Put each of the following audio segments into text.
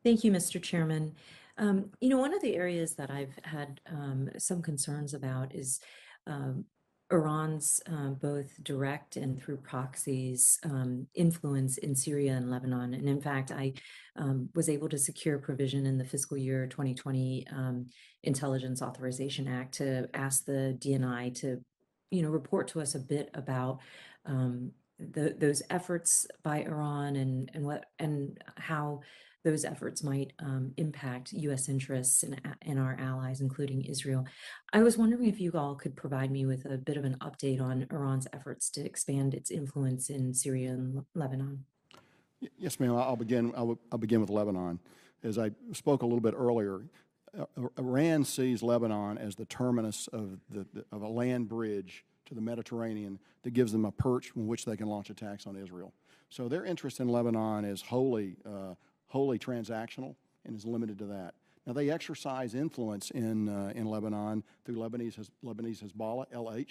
Thank you, Mr. Chairman. One of the areas that I've had some concerns about is um, Iran's both direct and through proxies influence in Syria and Lebanon. And in fact, I was able to secure provision in the fiscal year 2020 Intelligence Authorization Act to ask the DNI to, report to us a bit about those efforts by Iran and how those efforts might impact U.S. interests and our allies, including Israel. I was wondering if you all could provide me with a bit of an update on Iran's efforts to expand its influence in Syria and Lebanon. Yes, ma'am. I'll begin with Lebanon. As I spoke a little bit earlier, Iran sees Lebanon as the terminus of a land bridge to the Mediterranean that gives them a perch from which they can launch attacks on Israel. So their interest in Lebanon is wholly transactional and is limited to that. Now they exercise influence in Lebanon through Lebanese Hezbollah, LH,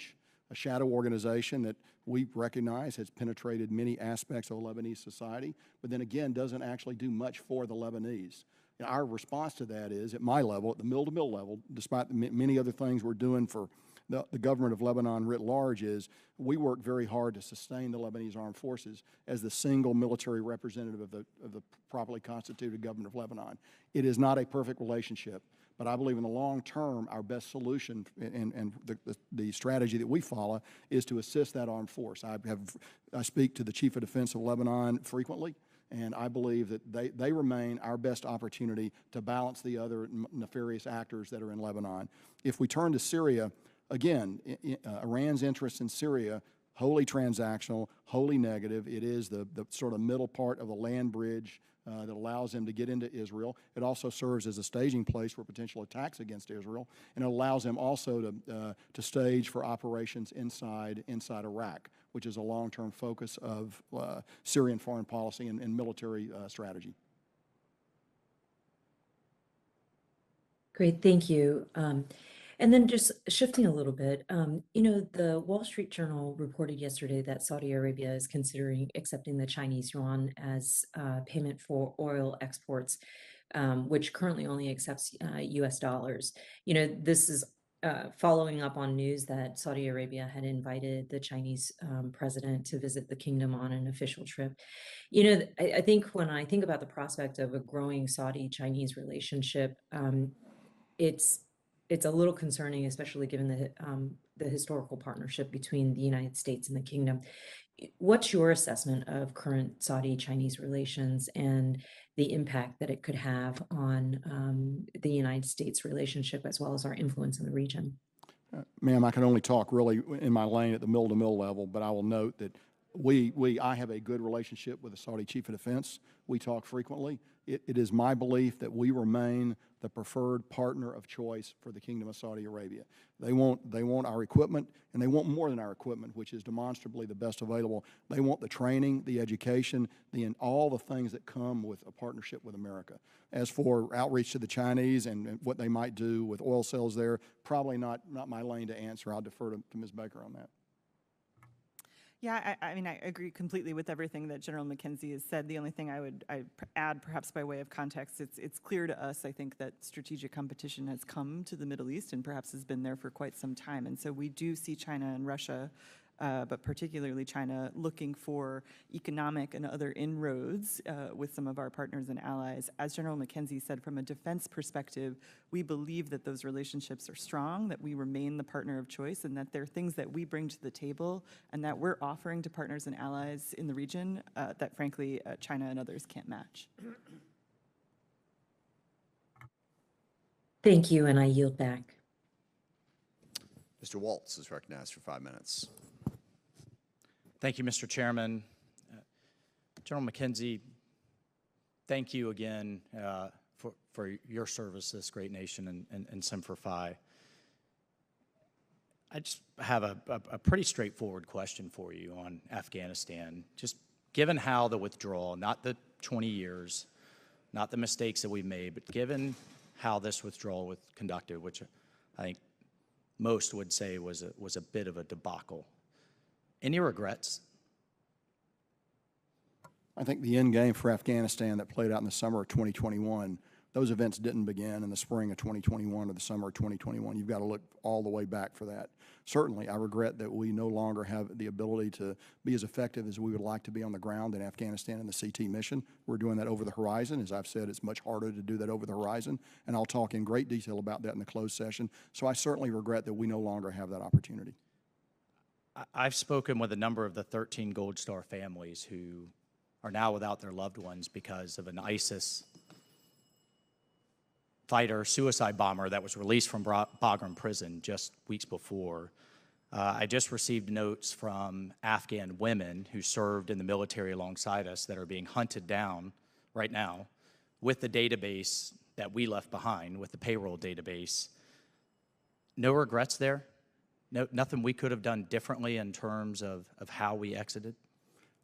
a shadow organization that we recognize has penetrated many aspects of Lebanese society, but then again doesn't actually do much for the Lebanese. And our response to that is, at my level, at the mill-to-mill level, despite the many other things we're doing for the government of Lebanon writ large, is we work very hard to sustain the Lebanese armed forces as the single military representative of the properly constituted government of Lebanon. It is not a perfect relationship, but I believe in the long term, our best solution and the strategy that we follow is to assist that armed force. I speak to the Chief of Defense of Lebanon frequently, and I believe that they remain our best opportunity to balance the other nefarious actors that are in Lebanon. If we turn to Syria, again, Iran's interest in Syria, wholly transactional, wholly negative. It is the sort of middle part of a land bridge that allows them to get into Israel. It also serves as a staging place for potential attacks against Israel, and it allows them also to stage for operations inside Iraq, which is a long-term focus of Syrian foreign policy and military strategy. Great, thank you. And then just shifting a little bit, the Wall Street Journal reported yesterday that Saudi Arabia is considering accepting the Chinese yuan as payment for oil exports, which currently only accepts US dollars. This is following up on news that Saudi Arabia had invited the Chinese president to visit the kingdom on an official trip. I think when I think about the prospect of a growing Saudi-Chinese relationship, it's a little concerning, especially given the historical partnership between the United States and the kingdom. What's your assessment of current Saudi-Chinese relations and the impact that it could have on the United States relationship as well as our influence in the region? Ma'am, I can only talk really in my lane at the mill-to-mill level, but I will note that I have a good relationship with the Saudi Chief of Defense. We talk frequently. It is my belief that we remain the preferred partner of choice for the Kingdom of Saudi Arabia. They want our equipment, and they want more than our equipment, which is demonstrably the best available. They want the training, the education, all the things that come with a partnership with America. As for outreach to the Chinese and what they might do with oil sales there, probably not my lane to answer. I'll defer to Ms. Baker on that. Yeah, I mean, I agree completely with everything that General McKenzie has said. The only thing I'd add, perhaps by way of context, it's clear to us, I think, that strategic competition has come to the Middle East and perhaps has been there for quite some time. And so we do see China and Russia, but particularly China, looking for economic and other inroads with some of our partners and allies. As General McKenzie said, from a defense perspective, we believe that those relationships are strong, that we remain the partner of choice, and that there are things that we bring to the table and that we're offering to partners and allies in the region that, frankly, China and others can't match. Thank you, and I yield back. Mr. Waltz is recognized for 5 minutes. Thank you, Mr. Chairman. General McKenzie, thank you again for your service to this great nation and Semper Fi. I just have a pretty straightforward question for you on Afghanistan. Just given how the withdrawal, not the 20 years, not the mistakes that we've made, but given how this withdrawal was conducted, which I think most would say was a bit of a debacle. Any regrets? I think the end game for Afghanistan that played out in the summer of 2021, those events didn't begin in the spring of 2021 or the summer of 2021. You've got to look all the way back for that. Certainly, I regret that we no longer have the ability to be as effective as we would like to be on the ground in Afghanistan in the CT mission. We're doing that over the horizon. As I've said, it's much harder to do that over the horizon, and I'll talk in great detail about that in the closed session. So I certainly regret that we no longer have that opportunity. I've spoken with a number of the 13 Gold Star families who are now without their loved ones because of an ISIS fighter, suicide bomber that was released from Bagram prison just weeks before. I just received notes from Afghan women who served in the military alongside us that are being hunted down right now with the database that we left behind, with the payroll database. No regrets there? No, nothing we could have done differently in terms of how we exited?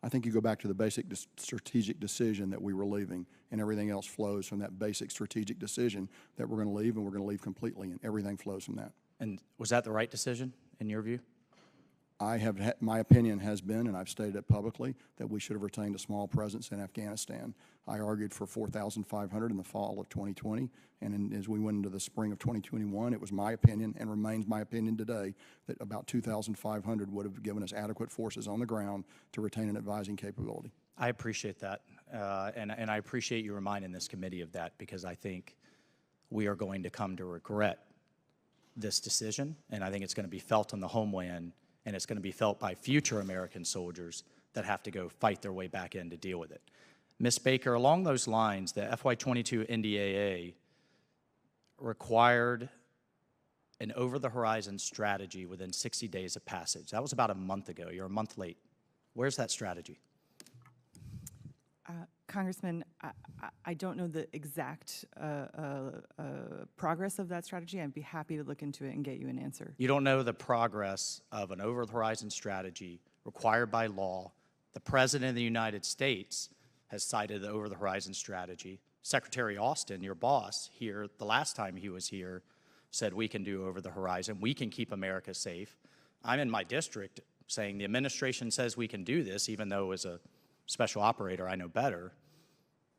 I think you go back to the basic strategic decision that we were leaving, and everything else flows from that basic strategic decision that we're going to leave, and we're going to leave completely, and everything flows from that. And was that the right decision, in your view? My opinion has been, and I've stated it publicly, that we should have retained a small presence in Afghanistan. I argued for 4,500 in the fall of 2020, and as we went into the spring of 2021, it was my opinion, and remains my opinion today, that about 2,500 would have given us adequate forces on the ground to retain an advising capability. I appreciate that, and I appreciate you reminding this committee of that, because I think we are going to come to regret this decision, and I think it's going to be felt on the homeland, and it's going to be felt by future American soldiers that have to go fight their way back in to deal with it. Ms. Baker, along those lines, the FY22 NDAA required an over-the-horizon strategy within 60 days of passage. That was about a month ago. You're a month late. Where's that strategy? Congressman, I don't know the exact progress of that strategy. I'd be happy to look into it and get you an answer. You don't know the progress of an over-the-horizon strategy required by law. The President of the United States has cited the over-the-horizon strategy. Secretary Austin, your boss here, the last time he was here, said we can do over-the-horizon. We can keep America safe. I'm in my district saying the administration says we can do this, even though as a special operator I know better.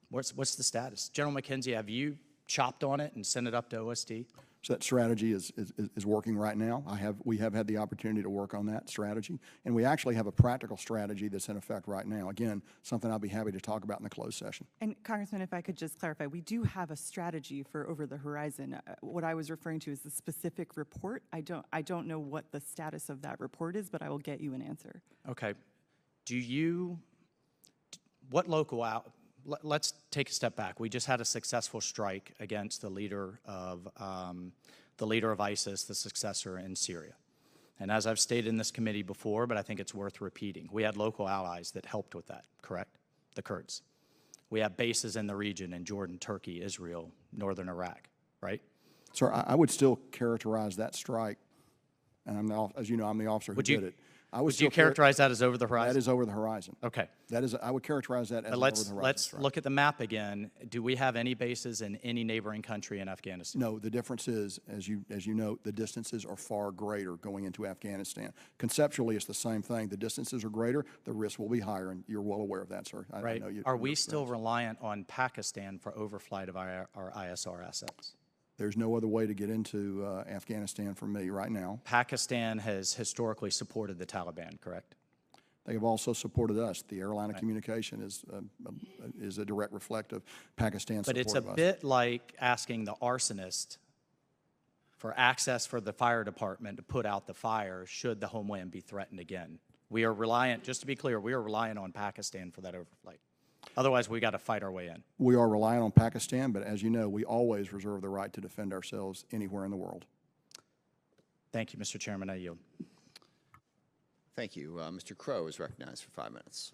What's the status? General McKenzie, have you chopped on it and sent it up to OSD? So that strategy is working right now. We have had the opportunity to work on that strategy, and we actually have a practical strategy that's in effect right now. Again, something I'll be happy to talk about in the closed session. And Congressman, if I could just clarify, we do have a strategy for over the horizon. What I was referring to is the specific report. I don't know what the status of that report is, but I will get you an answer. Okay. What local let's take a step back. We just had a successful strike against the leader of ISIS, the successor in Syria. And as I've stated in this committee before, but I think it's worth repeating, we had local allies that helped with that, correct? The Kurds. We have bases in the region in Jordan, Turkey, Israel, northern Iraq, right? Sir, I would still characterize that strike, and as you know, I'm the officer who did it. Would you characterize that as over the horizon? That is over the horizon. Okay. I would characterize that as over the horizon. Let's look at the map again. Do we have any bases in any neighboring country in Afghanistan? No, the difference is, as you note, the distances are far greater going into Afghanistan. Conceptually, it's the same thing. The distances are greater, the risk will be higher, and you're well aware of that, sir. Right. Are we still reliant on Pakistan for overflight of our ISR assets? There's no other way to get into Afghanistan for me right now. Pakistan has historically supported the Taliban, correct? They have also supported us. The airline of communication is a direct reflect of Pakistan's support of us. But it's a bit like asking the arsonist for access for the fire department to put out the fire should the homeland be threatened again. We are reliant, just to be clear, we are reliant on Pakistan for that overflight. Otherwise, we got to fight our way in. We are reliant on Pakistan, but as you know, we always reserve the right to defend ourselves anywhere in the world. Thank you, Mr. Chairman. I yield. Thank you. Mr. Crow is recognized for 5 minutes.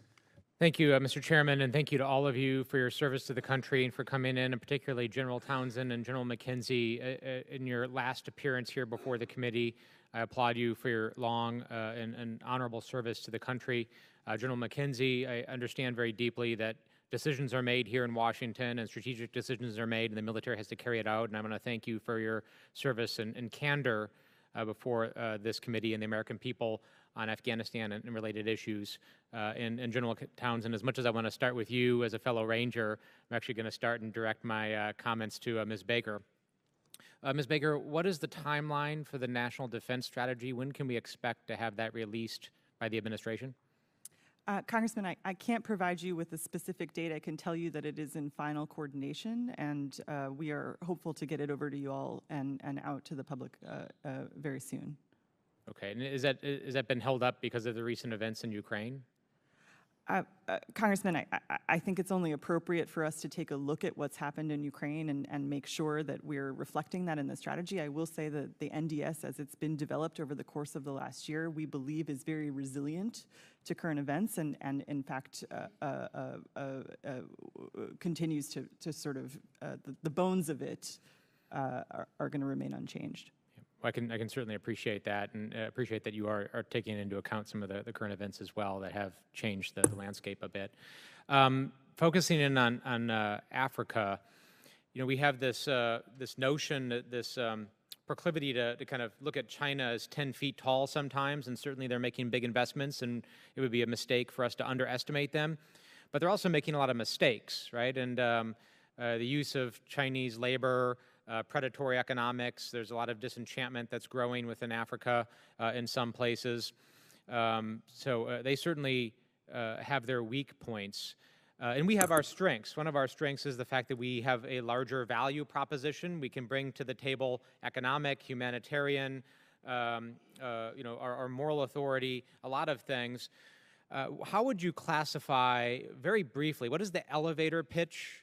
Thank you, Mr. Chairman, and thank you to all of you for your service to the country and for coming in, and particularly General Townsend and General McKenzie in your last appearance here before the committee. I applaud you for your long and honorable service to the country. General McKenzie, I understand very deeply that decisions are made here in Washington and strategic decisions are made and the military has to carry it out, and I want to thank you for your service and candor before this committee and the American people. on Afghanistan and related issues. And General Townsend, as much as I want to start with you as a fellow Ranger, I'm actually going to start and direct my comments to Ms. Baker. Ms. Baker, what is the timeline for the National Defense Strategy? When can we expect to have that released by the administration? Congressman, I can't provide you with a specific date. I can tell you that it is in final coordination, and we are hopeful to get it over to you all and out to the public very soon. Okay, and is that been held up because of the recent events in Ukraine? Congressman, I think it's only appropriate for us to take a look at what's happened in Ukraine and make sure that we're reflecting that in the strategy. I will say that the NDS, as it's been developed over the course of the last year, we believe is very resilient to current events and in fact, continues to sort of, the bones of it are going to remain unchanged. Well, I can certainly appreciate that, and appreciate that you are taking into account some of the current events as well that have changed the landscape a bit. Focusing in on Africa, you know, we have this this notion, this proclivity to kind of look at China as 10 feet tall sometimes, and certainly they're making big investments, and it would be a mistake for us to underestimate them. But they're also making a lot of mistakes, right? And the use of Chinese labor, predatory economics. There's a lot of disenchantment that's growing within Africa in some places. So they certainly have their weak points. And we have our strengths. One of our strengths is the fact that we have a larger value proposition. We can bring to the table economic, humanitarian, you know, our moral authority, a lot of things. How would you classify, very briefly, what is the elevator pitch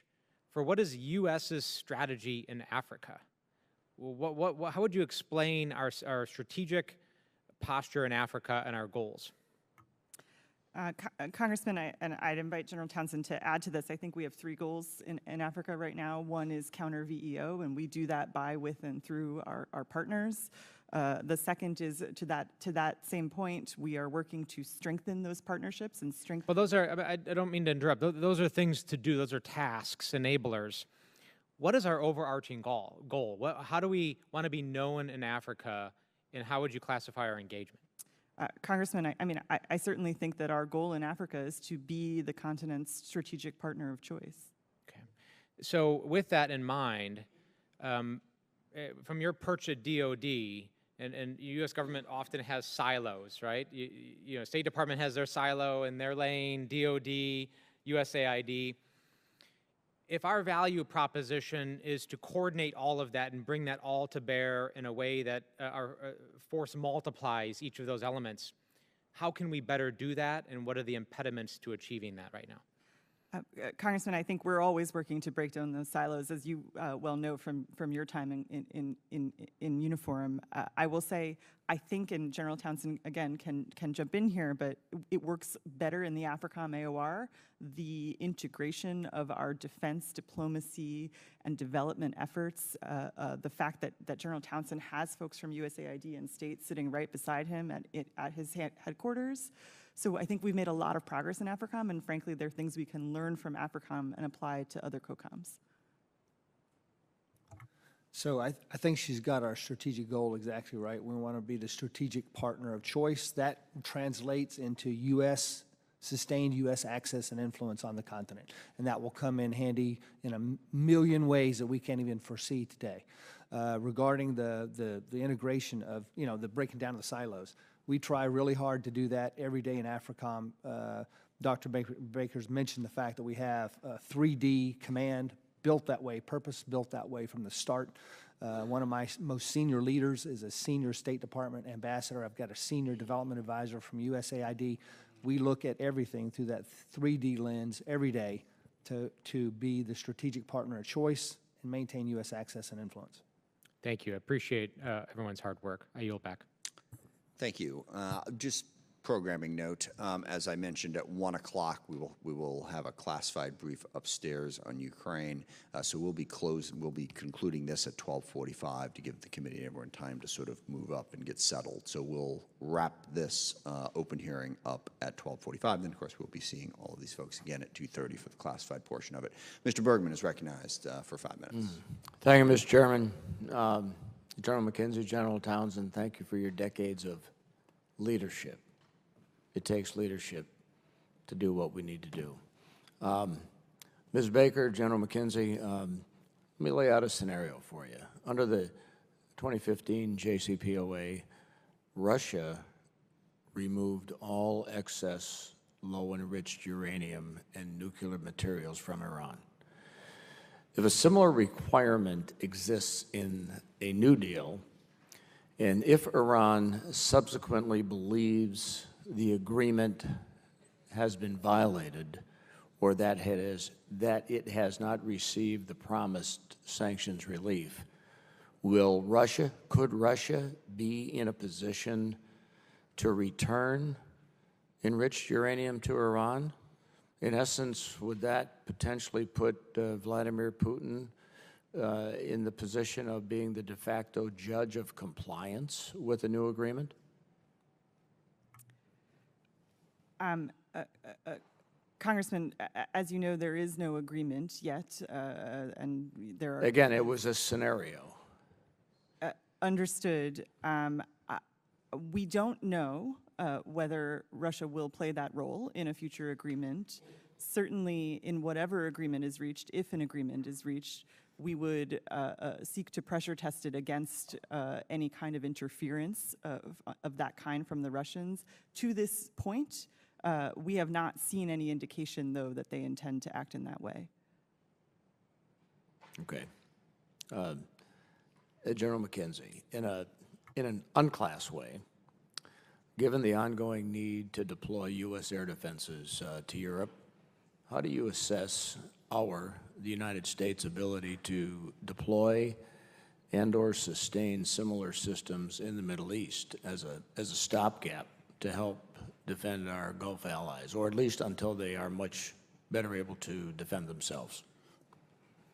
for what is U.S.'s strategy in Africa? How would you explain our strategic posture in Africa and our goals? Congressman, I'd invite General Townsend to add to this. I think we have 3 goals in Africa right now. One is counter VEO, and we do that by, with, and through our partners. The second is to that same point, we are working to strengthen those partnerships and strengthen. Well, those are, I don't mean to interrupt, those are things to do, those are tasks, enablers. What is our overarching goal? How do we want to be known in Africa, and how would you classify our engagement? Congressman, I certainly think that our goal in Africa is to be the continent's strategic partner of choice. Okay. So with that in mind, from your perch at DOD, and U.S. government often has silos, right? You know, State Department has their silo in their lane, DOD, USAID. If our value proposition is to coordinate all of that and bring that all to bear in a way that our force multiplies each of those elements, how can we better do that, and what are the impediments to achieving that right now? Congressman, I think we're always working to break down those silos, as you well know from your time in uniform. I will say, I think, and General Townsend again can jump in here, but it works better in the AFRICOM AOR. The integration of our defense, diplomacy, and development efforts, the fact that General Townsend has folks from USAID and states sitting right beside him at his headquarters. So I think we've made a lot of progress in AFRICOM, and frankly, there are things we can learn from AFRICOM and apply to other COCOMs. So I think she's got our strategic goal exactly right. We want to be the strategic partner of choice. That translates into sustained U.S. access and influence on the continent. And that will come in handy in a million ways that we can't even foresee today. Regarding the integration of, the breaking down of the silos, we try really hard to do that every day in AFRICOM. Dr. Baker's mentioned the fact that we have 3D command built that way, purpose-built that way from the start. One of my most senior leaders is a senior State Department ambassador. I've got a senior development advisor from USAID. We look at everything through that 3D lens every day to be the strategic partner of choice and maintain U.S. access and influence. Thank you. I appreciate everyone's hard work. I yield back. Thank you. Just programming note, as I mentioned, at 1 o'clock we will have a classified brief upstairs on Ukraine. So we'll be concluding this at 12:45 to give the committee and everyone time to sort of move up and get settled. So we'll wrap this open hearing up at 12:45. Then of course we'll be seeing all of these folks again at 2:30 for the classified portion of it. Mr. Bergman is recognized for 5 minutes. Thank you, Mr. Chairman. General McKenzie, General Townsend, thank you for your decades of leadership. it takes leadership to do what we need to do. Ms. Baker, General McKenzie, let me lay out a scenario for you. Under the 2015 JCPOA, Russia removed all excess low-enriched uranium and nuclear materials from Iran. If a similar requirement exists in a new deal, and if Iran subsequently believes the agreement has been violated or that it has not received the promised sanctions relief, could Russia be in a position to return enriched uranium to Iran? In essence, would that potentially put Vladimir Putin in the position of being the de facto judge of compliance with the new agreement? Congressman, as you know, there is no agreement yet, and there are... Again, it was a scenario. Understood. We don't know whether Russia will play that role in a future agreement. Certainly, in whatever agreement is reached, if an agreement is reached, we would seek to pressure test it against any kind of interference of that kind from the Russians. To this point, we have not seen any indication, though, that they intend to act in that way. Okay. General McKenzie, in an unclass way, given the ongoing need to deploy U.S. air defenses to Europe, how do you assess the United States' ability to deploy and/or sustain similar systems in the Middle East as a stopgap to help defend our Gulf allies, or at least until they are much better able to defend themselves?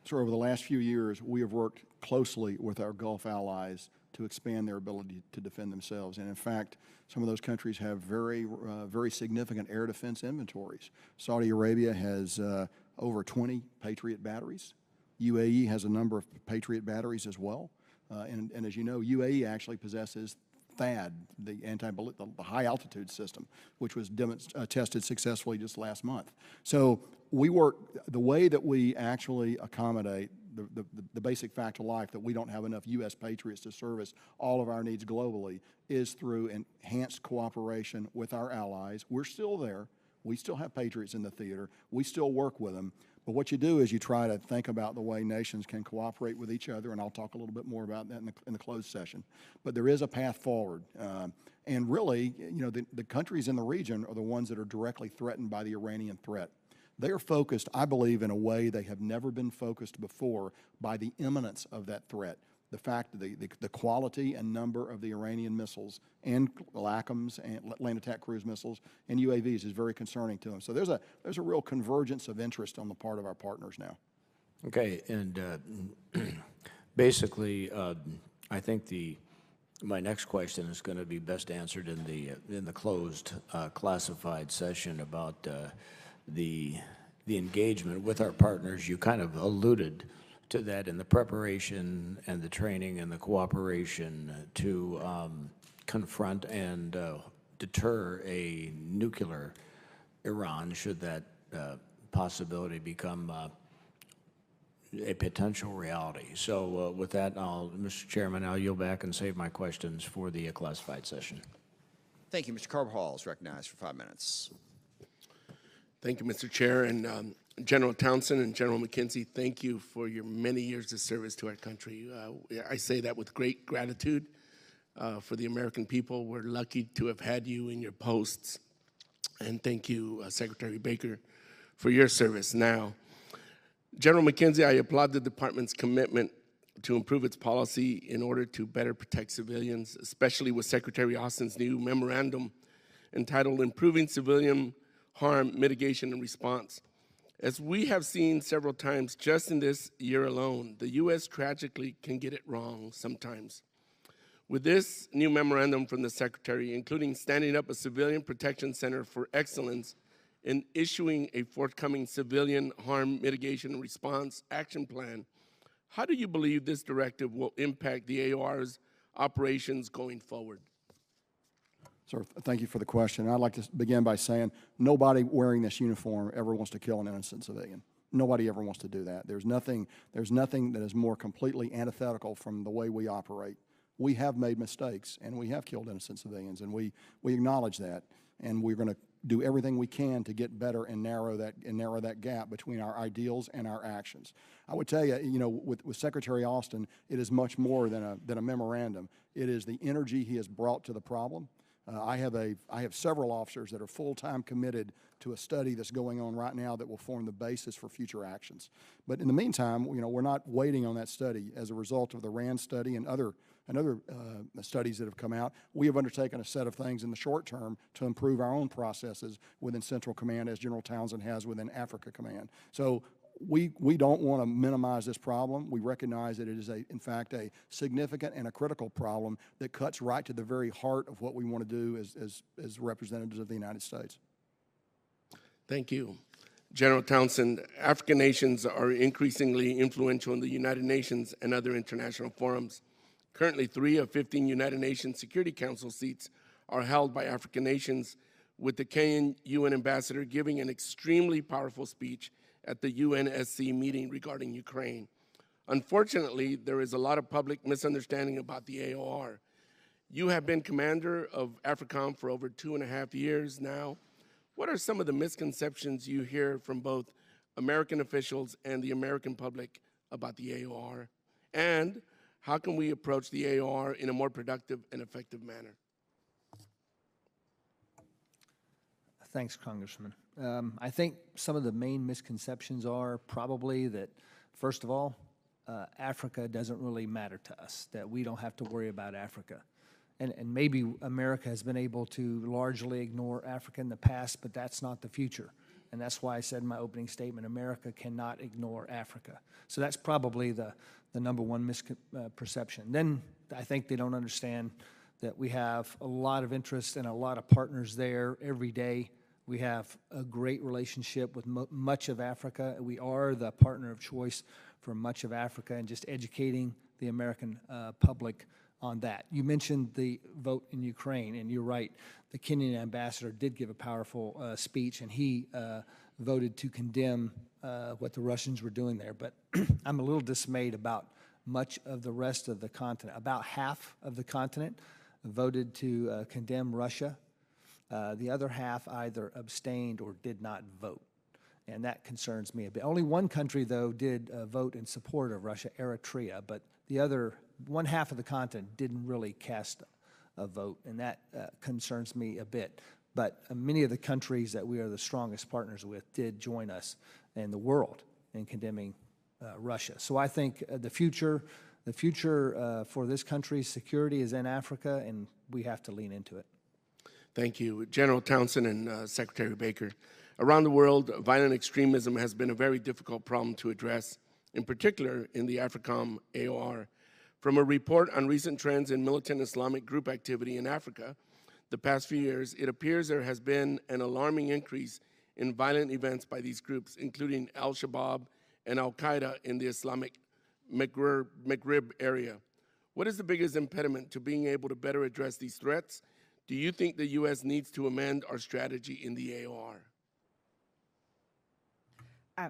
So over the last few years, we have worked closely with our Gulf allies to expand their ability to defend themselves. And in fact, some of those countries have very significant air defense inventories. Saudi Arabia has over 20 Patriot batteries. UAE has a number of Patriot batteries as well. And as you know, UAE actually possesses THAAD, the high-altitude system, which was tested successfully just last month. So we work, the way that we actually accommodate the basic fact of life that we don't have enough U.S. Patriots to service all of our needs globally is through enhanced cooperation with our allies. We're still there. We still have Patriots in the theater. We still work with them. But what you do is you try to think about the way nations can cooperate with each other, and I'll talk a little bit more about that in the closed session. But there is a path forward. And really, you know, the countries in the region are the ones that are directly threatened by the Iranian threat. They are focused, I believe, in a way they have never been focused before by the imminence of that threat. The fact that the quality and number of the Iranian missiles and LACMs and land attack cruise missiles and UAVs is very concerning to them. So there's a real convergence of interest on the part of our partners now. Okay, and basically, I think my next question is going to be best answered in the closed classified session about the engagement with our partners. You kind of alluded to that in the preparation and the training and the cooperation to confront and deter a nuclear Iran should that possibility become a potential reality. So with that, Mr. Chairman, I'll yield back and save my questions for the classified session. Thank you. Mr. Carvajal is recognized for 5 minutes. Thank you, Mr. Chair, and General Townsend and General McKenzie, thank you for your many years of service to our country. I say that with great gratitude for the American people. We're lucky to have had you in your posts, and thank you, Secretary Baker, for your service. Now, General McKenzie, I applaud the department's commitment to improve its policy in order to better protect civilians, especially with Secretary Austin's new memorandum entitled Improving Civilian Harm Mitigation and Response. As we have seen several times just in this year alone, the U.S. tragically can get it wrong sometimes. With this new memorandum from the Secretary, including standing up a Civilian Protection Center for Excellence and issuing a forthcoming Civilian Harm Mitigation and Response Action Plan, how do you believe this directive will impact the AOR's operations going forward? Sir, thank you for the question. I'd like to begin by saying nobody wearing this uniform ever wants to kill an innocent civilian. Nobody ever wants to do that. There's nothing that is more completely antithetical from the way we operate. We have made mistakes, and we have killed innocent civilians, and we acknowledge that, and we're going to do everything we can to get better and narrow that gap between our ideals and our actions. I would tell you, with Secretary Austin, it is much more than a memorandum. It is the energy he has brought to the problem. I have several officers that are full-time committed to a study that's going on right now that will form the basis for future actions. But in the meantime, we're not waiting on that study. As a result of the RAND study and other studies that have come out, we have undertaken a set of things in the short term to improve our own processes within Central Command, as General Townsend has within Africa Command. So we don't want to minimize this problem. We recognize that it is, in fact, a significant and a critical problem that cuts right to the very heart of what we want to do as representatives of the United States. Thank you. General Townsend, African nations are increasingly influential in the United Nations and other international forums. Currently, 3 of 15 United Nations Security Council seats are held by African nations, with the Kenyan UN ambassador giving an extremely powerful speech at the UNSC meeting regarding Ukraine. Unfortunately, there is a lot of public misunderstanding about the AOR. You have been commander of AFRICOM for over 2.5 years now. What are some of the misconceptions you hear from both American officials and the American public about the AOR? And how can we approach the AOR in a more productive and effective manner? Thanks, Congressman. I think some of the main misconceptions are probably that, first of all, Africa doesn't really matter to us, that we don't have to worry about Africa. And maybe America has been able to largely ignore Africa in the past, but that's not the future. And that's why I said in my opening statement, America cannot ignore Africa. So that's probably the number one misperception. Then I think they don't understand that we have a lot of interest and a lot of partners there every day. We have a great relationship with much of Africa. We are the partner of choice for much of Africa, and just educating the American public on that. You mentioned the vote in Ukraine, and you're right. The Kenyan ambassador did give a powerful speech, and he voted to condemn what the Russians were doing there. But I'm a little dismayed about much of the rest of the continent. About half of the continent voted to condemn Russia. The other half either abstained or did not vote, and that concerns me a bit. Only one country, though, did vote in support of Russia, Eritrea, but the other one half of the continent didn't really cast a vote, and that concerns me a bit. But many of the countries that we are the strongest partners with did join us in the world in condemning Russia. So I think the future for this country's security is in Africa, and we have to lean into it. Thank you. General Townsend and Secretary Baker. Around the world, violent extremism has been a very difficult problem to address, in particular in the AFRICOM AOR. From a report on recent trends in militant Islamic group activity in Africa, the past few years, it appears there has been an alarming increase in violent events by these groups, including Al-Shabaab and Al-Qaeda in the Islamic Maghreb area. What is the biggest impediment to being able to better address these threats? Do you think the U.S. needs to amend our strategy in the AOR?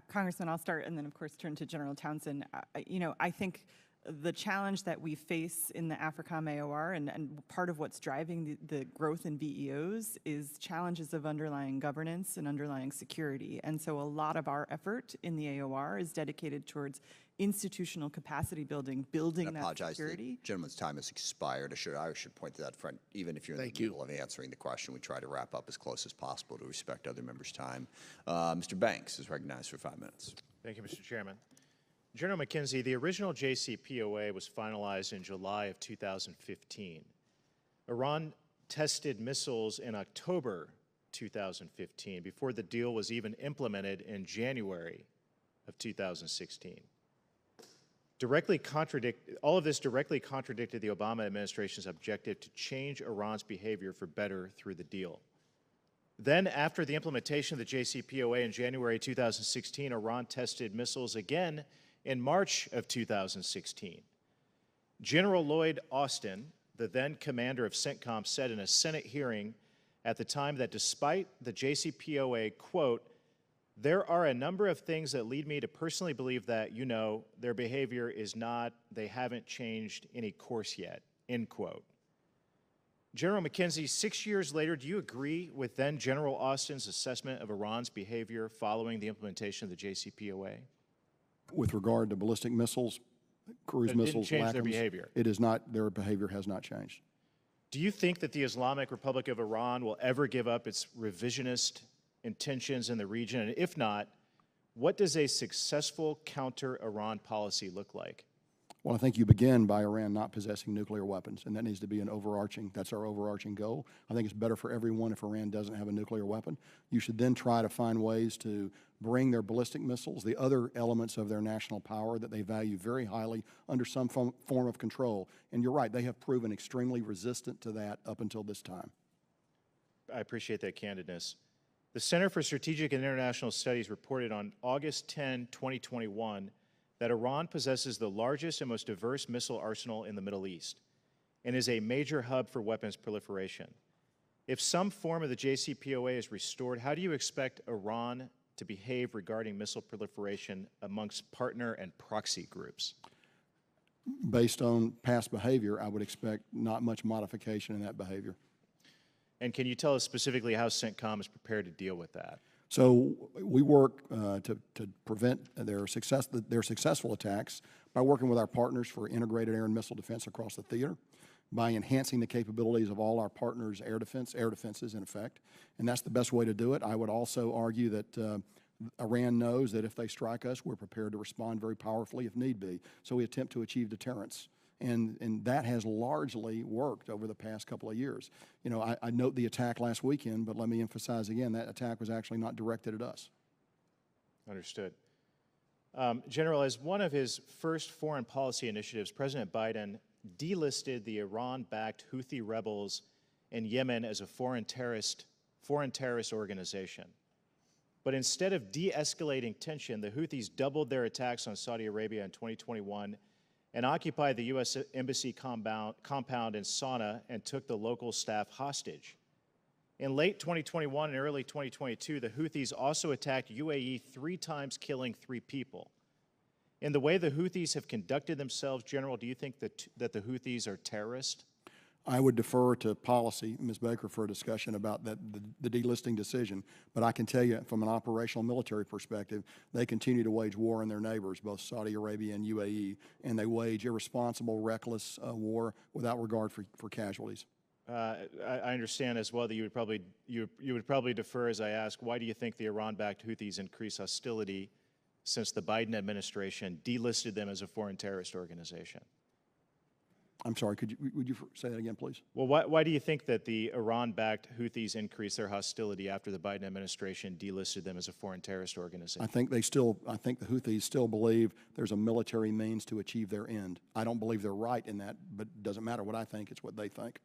Congressman, I'll start and then, of course, turn to General Townsend. I think the challenge that we face in the AFRICOM AOR, and part of what's driving the growth in VEOs, is challenges of underlying governance and underlying security. And so a lot of our effort in the AOR is dedicated towards institutional capacity building that security. The gentleman's time has expired. I should point to that front. Even if you're in the middle of answering the question, we try to wrap up as close as possible to respect other members' time. Mr. Banks is recognized for 5 minutes. Thank you, Mr. Chairman. General McKenzie, the original JCPOA was finalized in July of 2015. Iran tested missiles in October 2015 before the deal was even implemented in January of 2016. All of this directly contradicted the Obama administration's objective to change Iran's behavior for better through the deal. Then, after the implementation of the JCPOA in January 2016, Iran tested missiles again in March of 2016. General Lloyd Austin, the then commander of CENTCOM, said in a Senate hearing at the time that despite the JCPOA, quote, "There are a number of things that lead me to personally believe that, you know, their behavior is not, they haven't changed any course yet," end quote. General McKenzie, 6 years later, do you agree with then General Austin's assessment of Iran's behavior following the implementation of the JCPOA? With regard to ballistic missiles, cruise It didn't missiles, change their LACMs, behavior. it is not, their behavior has not changed. Do you think that the Islamic Republic of Iran will ever give up its revisionist intentions in the region? And if not, what does a successful counter-Iran policy look like? Well, I think you begin by Iran not possessing nuclear weapons, and that needs to be that's our overarching goal. I think it's better for everyone if Iran doesn't have a nuclear weapon. You should then try to find ways to bring their ballistic missiles, the other elements of their national power that they value very highly, under some form of control. And you're right, they have proven extremely resistant to that up until this time. I appreciate that candidness. The Center for Strategic and International Studies reported on August 10, 2021, that Iran possesses the largest and most diverse missile arsenal in the Middle East and is a major hub for weapons proliferation. If some form of the JCPOA is restored, how do you expect Iran to behave regarding missile proliferation amongst partner and proxy groups? Based on past behavior, I would expect not much modification in that behavior. And can you tell us specifically how CENTCOM is prepared to deal with that? So we work to prevent their successful attacks by working with our partners for integrated air and missile defense across the theater, by enhancing the capabilities of all our partners' air defenses in effect, and that's the best way to do it. I would also argue that Iran knows that if they strike us, we're prepared to respond very powerfully if need be. So we attempt to achieve deterrence. And that has largely worked over the past couple of years. You know, I note the attack last weekend, but let me emphasize again, that attack was actually not directed at us. Understood. General, as one of his first foreign policy initiatives, President Biden delisted the Iran-backed Houthi rebels in Yemen as a foreign terrorist organization. But instead of de-escalating tension, the Houthis doubled their attacks on Saudi Arabia in 2021 and occupied the U.S. Embassy compound in Sana'a and took the local staff hostage. In late 2021 and early 2022, the Houthis also attacked UAE 3 times, killing 3 people. In the way the Houthis have conducted themselves, General, do you think that the Houthis are terrorists? I would defer to policy, Ms. Baker, for a discussion about the delisting decision. But I can tell you from an operational military perspective, they continue to wage war on their neighbors, both Saudi Arabia and UAE, and they wage irresponsible, reckless war without regard for casualties. I understand as well that you would probably defer as I ask, why do you think the Iran-backed Houthis increase hostility since the Biden administration delisted them as a foreign terrorist organization? I'm sorry, would you say that again, please? Well, why do you think that the Iran-backed Houthis increased their hostility after the Biden administration delisted them as a foreign terrorist organization? I think the Houthis still believe there's a military means to achieve their end. I don't believe they're right in that, but it doesn't matter what I think, it's what they think.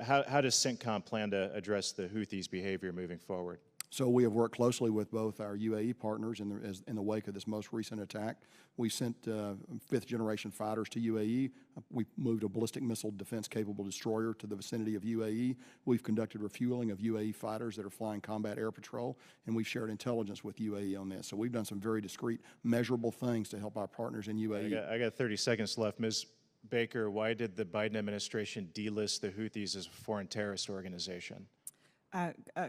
How does CENTCOM plan to address the Houthis' behavior moving forward? So we have worked closely with both our UAE partners in the wake of this most recent attack. We sent 5th-generation fighters to UAE. We moved a ballistic missile defense-capable destroyer to the vicinity of UAE. We've conducted refueling of UAE fighters that are flying combat air patrol, and we've shared intelligence with UAE on this. So we've done some very discrete, measurable things to help our partners in UAE. I got 30 seconds left. Ms. Baker, why did the Biden administration delist the Houthis as a foreign terrorist organization?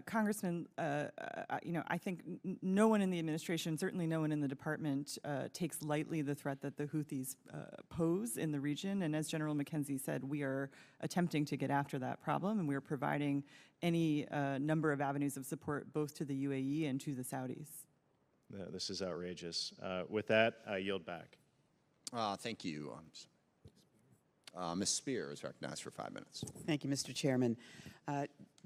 Congressman, I think no one in the administration, certainly no one in the department, takes lightly the threat that the Houthis pose in the region. And as General McKenzie said, we are attempting to get after that problem, and we are providing any number of avenues of support both to the UAE and to the Saudis. This is outrageous. With that, I yield back. Thank you. Ms. Spear is recognized for 5 minutes. Thank you, Mr. Chairman.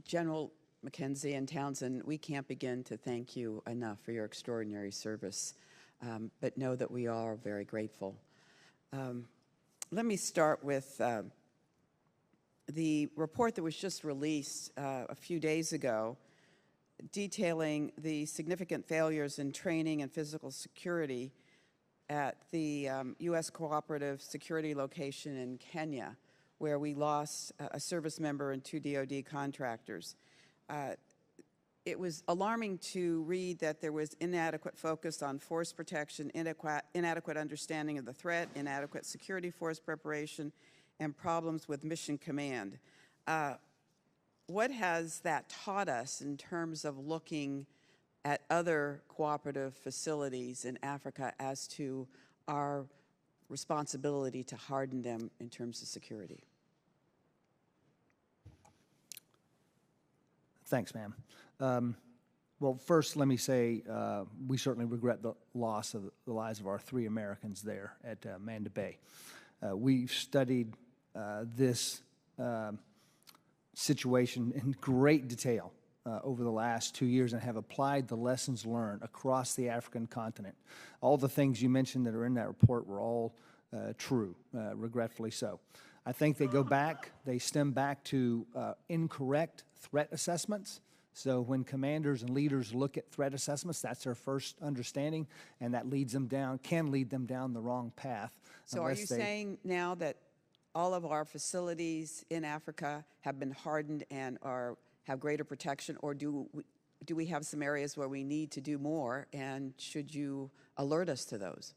General McKenzie and Townsend, we can't begin to thank you enough for your extraordinary service, but know that we are very grateful. Let me start with the report that was just released a few days ago detailing the significant failures in training and physical security at the U.S. Cooperative Security Location in Kenya, where we lost a service member and 2 DoD contractors. It was alarming to read that there was inadequate focus on force protection, inadequate understanding of the threat, inadequate security force preparation, and problems with mission command. What has that taught us in terms of looking at other cooperative facilities in Africa as to our responsibility to harden them in terms of security? Thanks, ma'am. Well, first, let me say we certainly regret the loss of the lives of our 3 Americans there at Manda Bay. We've studied this situation in great detail over the last 2 years and have applied the lessons learned across the African continent. All the things you mentioned that are in that report were all true, regretfully so. I think they stem back to incorrect threat assessments. So when commanders and leaders look at threat assessments, that's their first understanding, and that can lead them down the wrong path. So are you saying now that all of our facilities in Africa have been hardened and have greater protection, or do we have some areas where we need to do more, and should you alert us to those?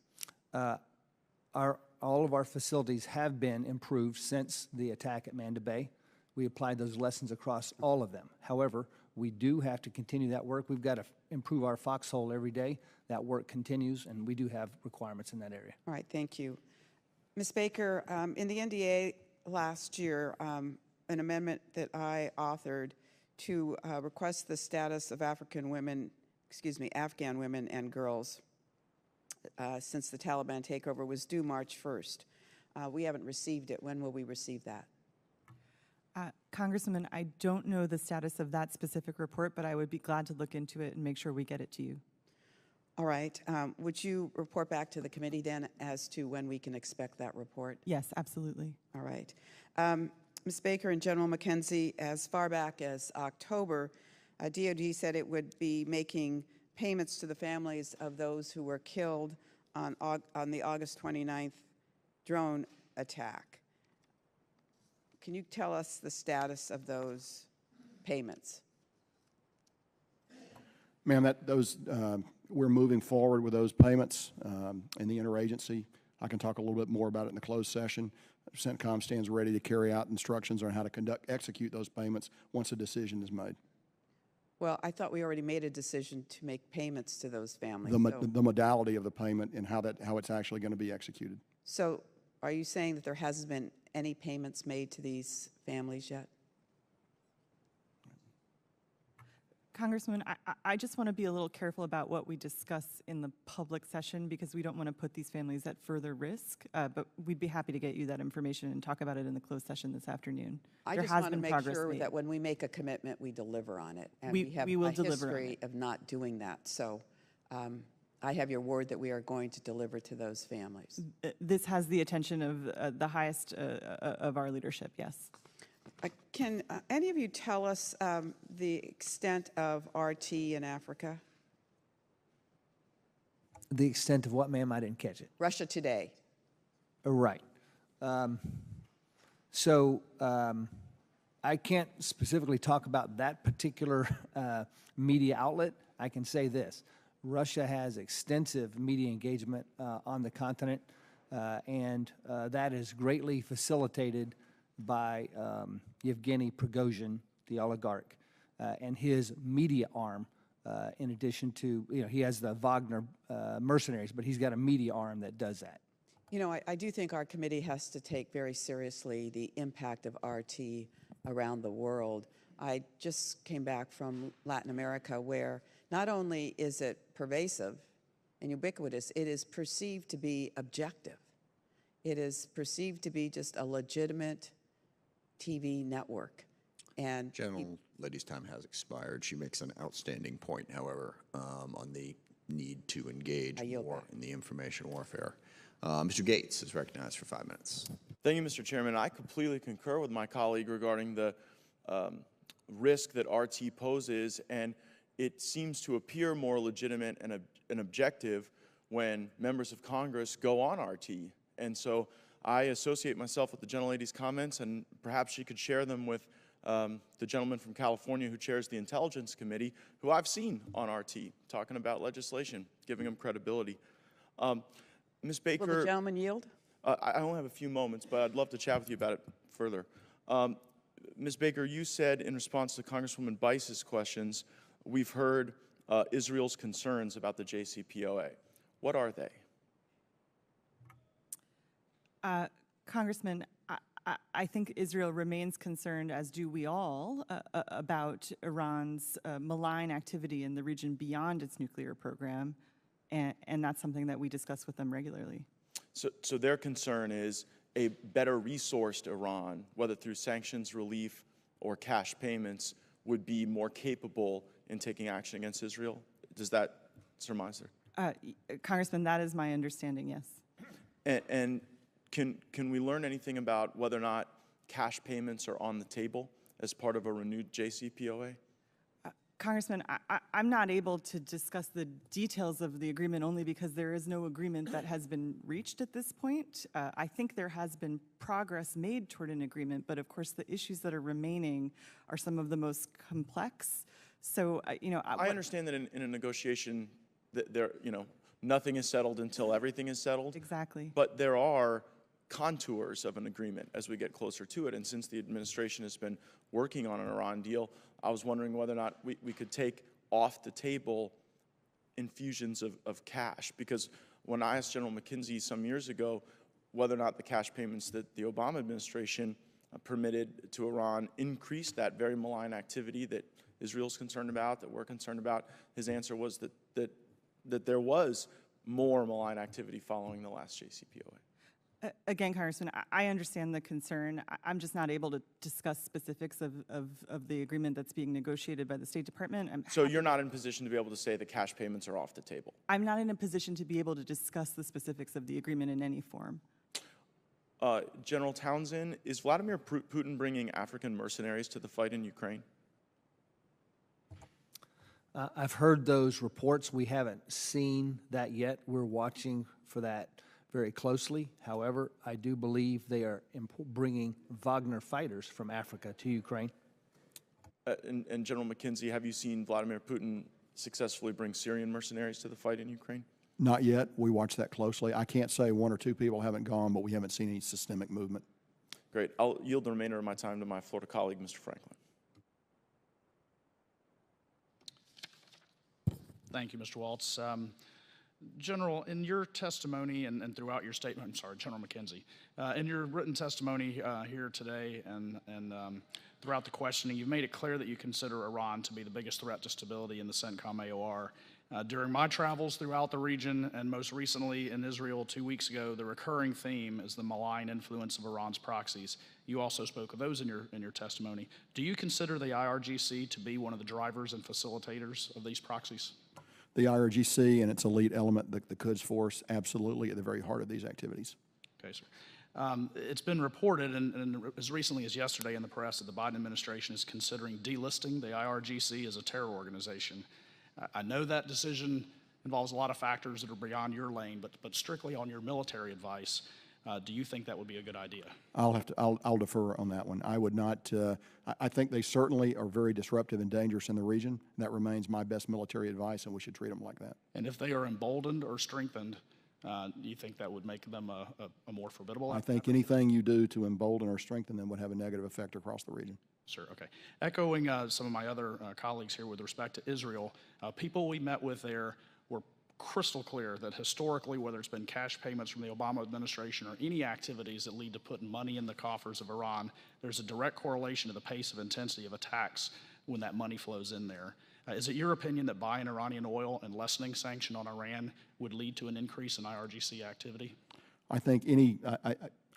All of our facilities have been improved since the attack at Manda Bay. We applied those lessons across all of them. However, we do have to continue that work. We've got to improve our foxhole every day. That work continues, and we do have requirements in that area. All right, thank you. Ms. Baker, in the NDA last year, an amendment that I authored to request the status of Afghan women and girls since the Taliban takeover was due March 1st. We haven't received it. When will we receive that? Congresswoman, I don't know the status of that specific report, but I would be glad to look into it and make sure we get it to you. All right. Would you report back to the committee then as to when we can expect that report? Yes, absolutely. All right. Ms. Baker and General McKenzie, as far back as October, DoD said it would be making payments to the families of those who were killed on the August 29th drone attack. Can you tell us the status of those payments? Ma'am, we're moving forward with those payments in the interagency. I can talk a little bit more about it in the closed session. CENTCOM stands ready to carry out instructions on how to execute those payments once a decision is made. Well, I thought we already made a decision to make payments to those families. The modality of the payment and how it's actually going to be executed. So are you saying that there hasn't been any payments made to these families yet? Congressman, I just want to be a little careful about what we discuss in the public session because we don't want to put these families at further risk, but we'd be happy to get you that information and talk about it in the closed session this afternoon. I just want to make sure that when we make a commitment, we deliver on it. And we have a history of not doing that. So I have your word that we are going to deliver to those families. This has the attention of the highest of our leadership, yes. Can any of you tell us the extent of RT in Africa? The extent of what, ma'am? I didn't catch it. Russia Today. Right. I can't specifically talk about that particular media outlet. I can say this. Russia has extensive media engagement on the continent, and that is greatly facilitated by Yevgeny Prigozhin, the oligarch, and his media arm, in addition to, he has the Wagner mercenaries, but he's got a media arm that does that. You know, I do think our committee has to take very seriously the impact of RT around the world. I just came back from Latin America where not only is it pervasive and ubiquitous, it is perceived to be objective. It is perceived to be just a legitimate TV network. And General Lady's time has expired. She makes an outstanding point, however, on the need to engage more in the information warfare. Mr. Gates is recognized for 5 minutes. Thank you, Mr. Chairman. I completely concur with my colleague regarding the risk that RT poses, and it seems to appear more legitimate and objective when members of Congress go on RT And so I associate myself with the gentlelady's comments, and perhaps she could share them with the gentleman from California who chairs the Intelligence Committee, who I've seen on RT talking about legislation, giving him credibility. Ms. Baker. Will the gentleman yield? I only have a few moments, but I'd love to chat with you about it further. Ms. Baker, you said in response to Congresswoman Bice's questions, we've heard Israel's concerns about the JCPOA. What are they? Congressman, I think Israel remains concerned, as do we all, about Iran's malign activity in the region beyond its nuclear program, and that's something that we discuss with them regularly. So their concern is a better resourced Iran, whether through sanctions relief or cash payments, would be more capable in taking action against Israel? Does that surmise there? Congressman, that is my understanding, yes. And can we learn anything about whether or not cash payments are on the table as part of a renewed JCPOA? Congressman, I'm not able to discuss the details of the agreement only because there is no agreement that has been reached at this point. I think there has been progress made toward an agreement, but of course the issues that are remaining are some of the most complex. So, I understand that in a negotiation, that nothing is settled until everything is settled. Exactly. But there are contours of an agreement as we get closer to it. And since the administration has been working on an Iran deal, I was wondering whether or not we could take off the table infusions of cash. Because when I asked General McKenzie some years ago whether or not the cash payments that the Obama administration permitted to Iran increased that very malign activity that Israel's concerned about, that we're concerned about, his answer was that there was more malign activity following the last JCPOA. Again, Congressman, I understand the concern. I'm just not able to discuss specifics of the agreement that's being negotiated by the State Department. So you're not in a position to be able to say the cash payments are off the table? I'm not in a position to be able to discuss the specifics of the agreement in any form. General Townsend, is Vladimir Putin bringing African mercenaries to the fight in Ukraine? I've heard those reports. We haven't seen that yet. We're watching for that very closely. However, I do believe they are bringing Wagner fighters from Africa to Ukraine. And General McKenzie, have you seen Vladimir Putin successfully bring Syrian mercenaries to the fight in Ukraine? Not yet. We watch that closely. I can't say one or two people haven't gone, but we haven't seen any systemic movement. Great. I'll yield the remainder of my time to my Florida colleague, Mr. Franklin. Thank you, Mr. Waltz. General, in your testimony and throughout your statement, I'm sorry, General McKenzie, in your written testimony here today and throughout the questioning, you've made it clear that you consider Iran to be the biggest threat to stability in the CENTCOM AOR. During my travels throughout the region, and most recently in Israel 2 weeks ago, the recurring theme is the malign influence of Iran's proxies. You also spoke of those in your testimony. Do you consider the IRGC to be one of the drivers and facilitators of these proxies? The IRGC and its elite element, the Quds Force, absolutely at the very heart of these activities. Okay, sir. It's been reported, and as recently as yesterday in the press, that the Biden administration is considering delisting the IRGC as a terror organization. I know that decision involves a lot of factors that are beyond your lane, but strictly on your military advice, do you think that would be a good idea? I'll defer on that one. I would not. I think they certainly are very disruptive and dangerous in the region. That remains my best military advice, and we should treat them like that. And if they are emboldened or strengthened, do you think that would make them a more formidable? I think anything you do to embolden or strengthen them would have a negative effect across the region. Sure, okay. Echoing some of my other colleagues here with respect to Israel, people we met with there were crystal clear that historically, whether it's been cash payments from the Obama administration or any activities that lead to putting money in the coffers of Iran, there's a direct correlation to the pace of intensity of attacks when that money flows in there. Is it your opinion that buying Iranian oil and lessening sanction on Iran would lead to an increase in IRGC activity? I think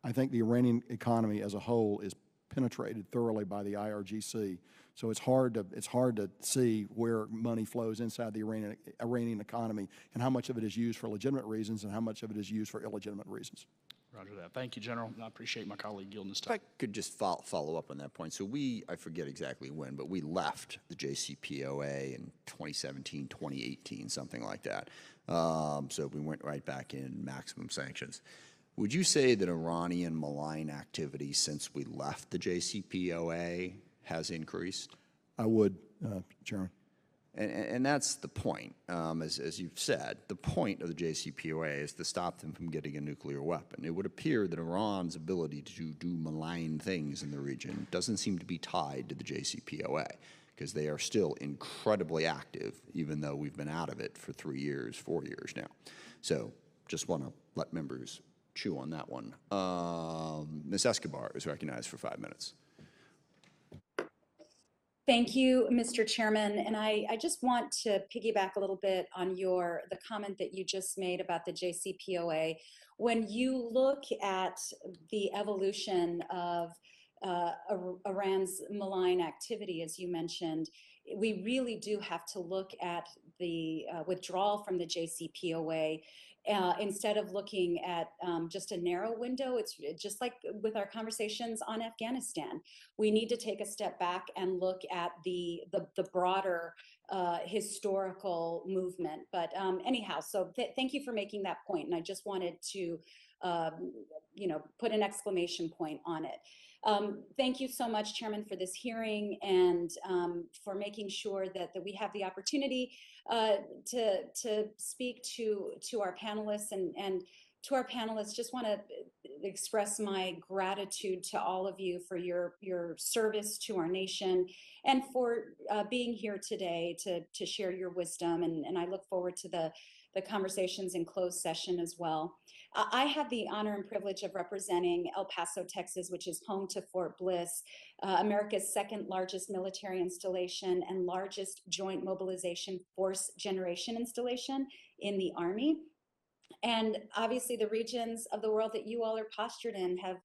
I think the Iranian economy as a whole is penetrated thoroughly by the IRGC. So it's hard to see where money flows inside the Iranian economy and how much of it is used for legitimate reasons and how much of it is used for illegitimate reasons. Roger that. Thank you, General. I appreciate my colleague yielding this If time. I could just follow up on that point. So I forget exactly when, but we left the JCPOA in 2017, 2018, something like that. So we went right back in maximum sanctions. Would you say that Iranian malign activity since we left the JCPOA has increased? I would, Chairman. And that's the point, as you've said. The point of the JCPOA is to stop them from getting a nuclear weapon. It would appear that Iran's ability to do malign things in the region doesn't seem to be tied to the JCPOA, because they are still incredibly active, even though we've been out of it for 3 years, 4 years now. So just want to let members chew on that one. Ms. Escobar is recognized for 5 minutes. Thank you, Mr. Chairman. And I just want to piggyback a little bit on the comment that you just made about the JCPOA. When you look at the evolution of Iran's malign activity, as you mentioned, we really do have to look at the withdrawal from the JCPOA. Instead of looking at just a narrow window, it's just like with our conversations on Afghanistan. We need to take a step back and look at the broader historical movement. But anyhow, so thank you for making that point, and I just wanted to, put an exclamation point on it. Thank you so much, Chairman, for this hearing and for making sure that we have the opportunity to speak to our panelists and to our panelists. Just want to express my gratitude to all of you for your service to our nation and for being here today to share your wisdom. And I look forward to the conversations in closed session as well. I have the honor and privilege of representing El Paso, Texas, which is home to Fort Bliss, America's second largest military installation and largest joint mobilization force generation installation in the Army. And obviously the regions of the world that you all are postured in have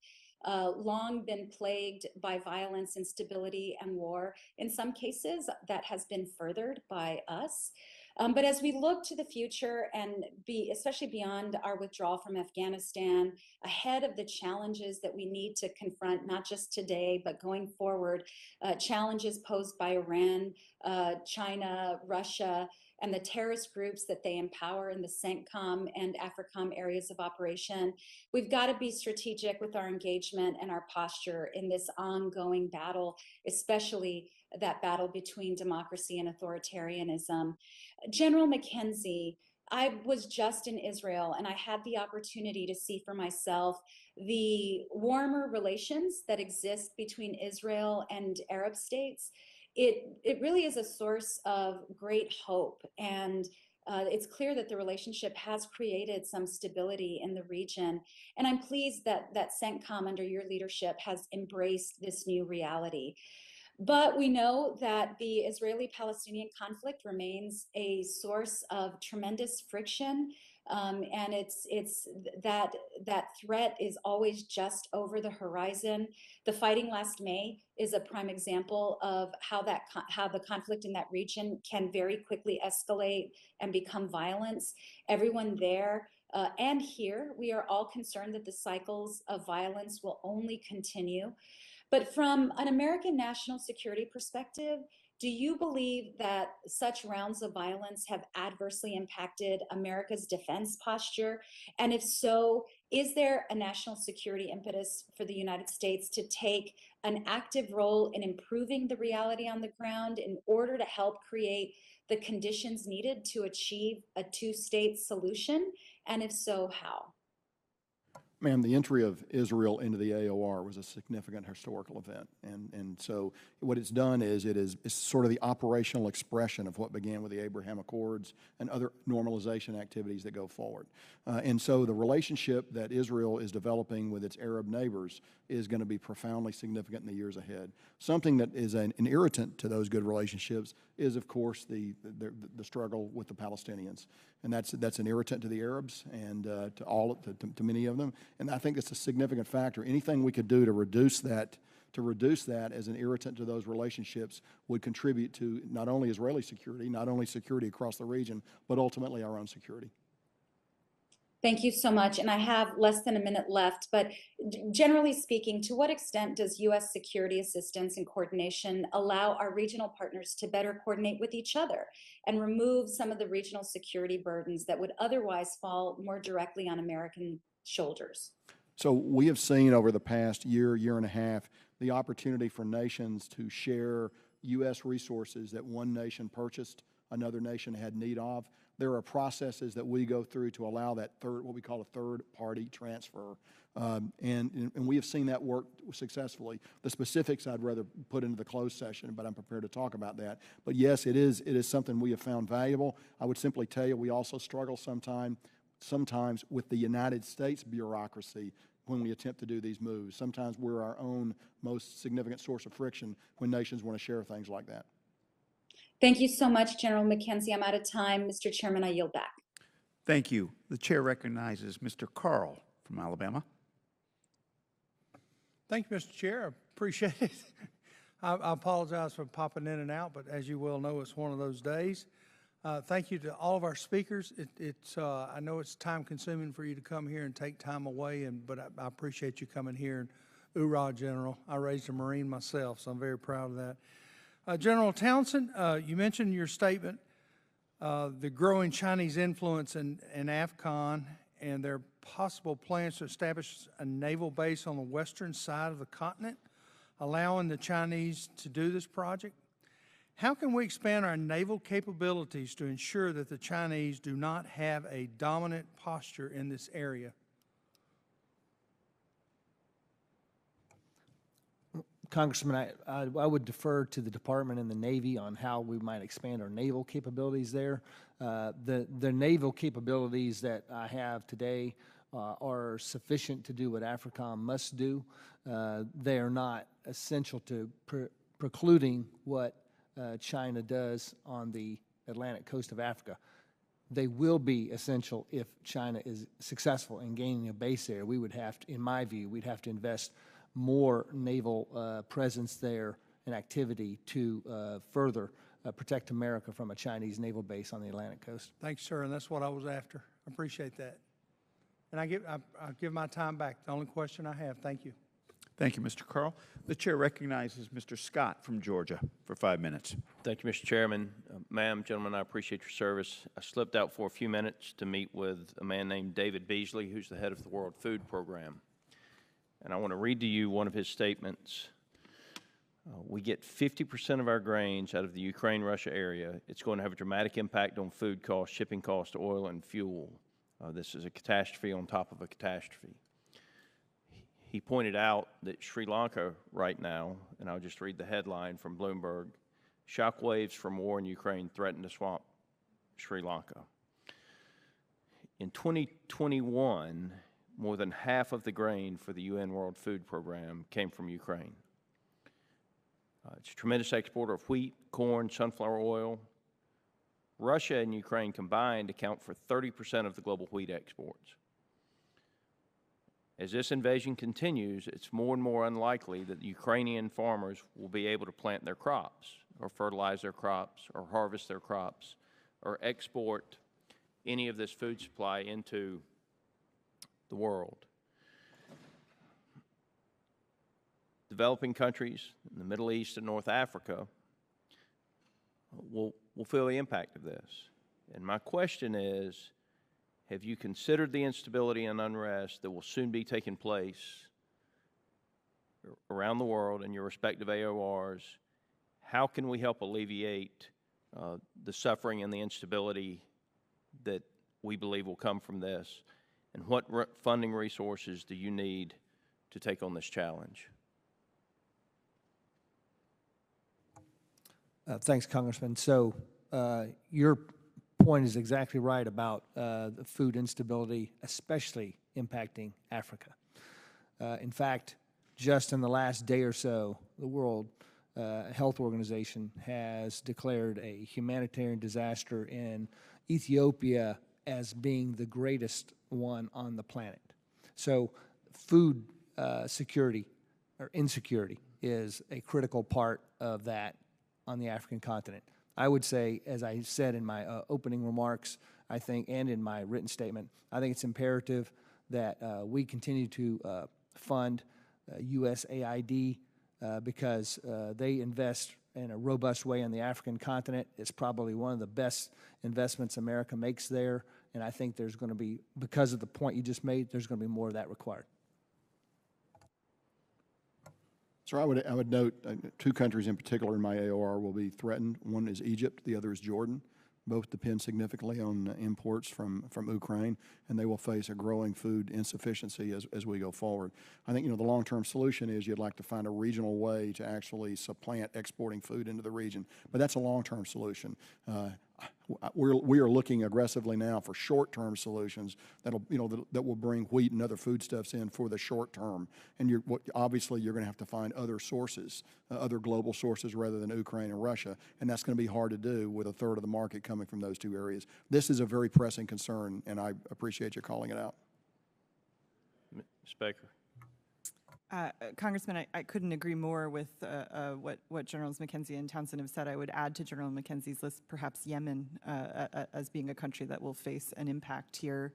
long been plagued by violence, instability, and war. In some cases, that has been furthered by us. But as we look to the future and especially beyond our withdrawal from Afghanistan, ahead of the challenges that we need to confront, not just today, but going forward, challenges posed by Iran, China, Russia, and the terrorist groups that they empower in the CENTCOM and AFRICOM areas of operation, we've got to be strategic with our engagement and our posture in this ongoing battle, especially that battle between democracy and authoritarianism. General McKenzie, I was just in Israel and I had the opportunity to see for myself the warmer relations that exist between Israel and Arab states. It really is a source of great hope, and it's clear that the relationship has created some stability in the region. And I'm pleased that CENTCOM under your leadership has embraced this new reality. But we know that the Israeli-Palestinian conflict remains a source of tremendous friction, and it's that threat is always just over the horizon. The fighting last May is a prime example of how the conflict in that region can very quickly escalate and become violence. Everyone there and here, we are all concerned that the cycles of violence will only continue. But from an American national security perspective, do you believe that such rounds of violence have adversely impacted America's defense posture? And if so, is there a national security impetus for the United States to take an active role in improving the reality on the ground in order to help create the conditions needed to achieve a two-state solution? And if so, how? Ma'am, the entry of Israel into the AOR was a significant historical event. And so what it's done is it's sort of the operational expression of what began with the Abraham Accords and other normalization activities that go forward. And so the relationship that Israel is developing with its Arab neighbors is going to be profoundly significant in the years ahead. Something that is an irritant to those good relationships is, of course, the struggle with the Palestinians. And that's an irritant to the Arabs and to many of them. And I think it's a significant factor. Anything we could do to reduce that as an irritant to those relationships would contribute to not only Israeli security, not only security across the region, but ultimately our own security. Thank you so much. And I have less than a minute left, but generally speaking, to what extent does U.S. security assistance and coordination allow our regional partners to better coordinate with each other and remove some of the regional security burdens that would otherwise fall more directly on American shoulders? So we have seen over the past year, year and a half, the opportunity for nations to share U.S. resources that one nation purchased, another nation had need of. There are processes that we go through to allow that what we call a third-party transfer. And we have seen that work successfully. The specifics I'd rather put into the closed session, but I'm prepared to talk about that. But yes, it is something we have found valuable. I would simply tell you we also struggle sometimes with the United States bureaucracy when we attempt to do these moves. Sometimes we're our own most significant source of friction when nations want to share things like that. Thank you so much, General McKenzie. I'm out of time. Mr. Chairman, I yield back. Thank you. The chair recognizes Mr. Carl from Alabama. Thank you, Mr. Chair. I appreciate it. I apologize for popping in and out, but as you well know, it's one of those days. Thank you to all of our speakers. I know it's time-consuming for you to come here and take time away, but I appreciate you coming here. And hoorah, General. I raised a Marine myself, so I'm very proud of that. General Townsend, you mentioned in your statement the growing Chinese influence in AFCON and their possible plans to establish a naval base on the western side of the continent, allowing the Chinese to do this project. How can we expand our naval capabilities to ensure that the Chinese do not have a dominant posture in this area? Congressman, I would defer to the Department and the Navy on how we might expand our naval capabilities there. The naval capabilities that I have today are sufficient to do what AFRICOM must do. They are not essential to precluding what China does on the Atlantic coast of Africa. They will be essential if China is successful in gaining a base there. We would have to, in my view, we'd have to invest more naval presence there and activity to further protect America from a Chinese naval base on the Atlantic coast. Thanks, sir, and that's what I was after. I appreciate that. And I give my time back. The only question I have. Thank you. Thank you, Mr. Carl. The chair recognizes Mr. Scott from Georgia for 5 minutes. Thank you, Mr. Chairman. Ma'am, gentlemen, I appreciate your service. I slipped out for a few minutes to meet with a man named David Beasley, who's the head of the World Food Program. And I want to read to you one of his statements. We get 50% of our grains out of the Ukraine-Russia area. It's going to have a dramatic impact on food costs, shipping costs, oil, and fuel. This is a catastrophe on top of a catastrophe. He pointed out that Sri Lanka right now, and I'll just read the headline from Bloomberg, shockwaves from war in Ukraine threaten to swamp Sri Lanka. In 2021, more than half of the grain for the UN World Food Program came from Ukraine. It's a tremendous exporter of wheat, corn, sunflower oil. Russia and Ukraine combined account for 30% of the global wheat exports. As this invasion continues, it's more and more unlikely that the Ukrainian farmers will be able to plant their crops, or fertilize their crops, or harvest their crops, or export any of this food supply into the world. Developing countries in the Middle East and North Africa will feel the impact of this. And my question is, have you considered the instability and unrest that will soon be taking place around the world in your respective AORs? How can we help alleviate the suffering and the instability that we believe will come from this? And what funding resources do you need to take on this challenge? Thanks, Congressman. So your point is exactly right about the food instability, especially impacting Africa. In fact, just in the last day or so, the World Health Organization has declared a humanitarian disaster in Ethiopia as being the greatest one on the planet. So food security or insecurity is a critical part of that on the African continent. I would say, as I said in my opening remarks, I think, and in my written statement, I think it's imperative that we continue to fund USAID because they invest in a robust way on the African continent. It's probably one of the best investments America makes there, And I think there's going to be, because of the point you just made, there's going to be more of that required. Sir, I would note two countries in particular in my AOR will be threatened. One is Egypt, the other is Jordan. Both depend significantly on imports from Ukraine, and they will face a growing food insufficiency as we go forward. I think, the long-term solution is you'd like to find a regional way to actually supplant exporting food into the region, but that's a long-term solution. We are looking aggressively now for short-term solutions that will bring wheat and other foodstuffs in for the short term. And obviously you're going to have to find other sources, other global sources rather than Ukraine and Russia, and that's going to be hard to do with a third of the market coming from those two areas. This is a very pressing concern, and I appreciate you calling it out. Ms. Baker. Congressman, I couldn't agree more with what Generals McKenzie and Townsend have said. I would add to General McKenzie's list perhaps Yemen as being a country that will face an impact here.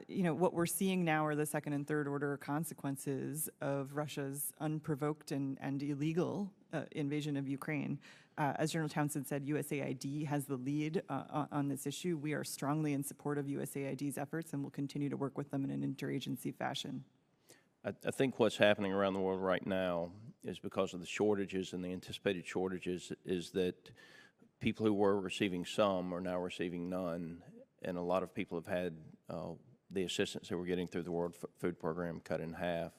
What we're seeing now are the second and third order consequences of Russia's unprovoked and illegal invasion of Ukraine. As General Townsend said, USAID has the lead on this issue. We are strongly in support of USAID's efforts and will continue to work with them in an interagency fashion. I think what's happening around the world right now is because of the shortages and the anticipated shortages is that people who were receiving some are now receiving none, and a lot of people have had the assistance they were getting through the World Food Program cut in half.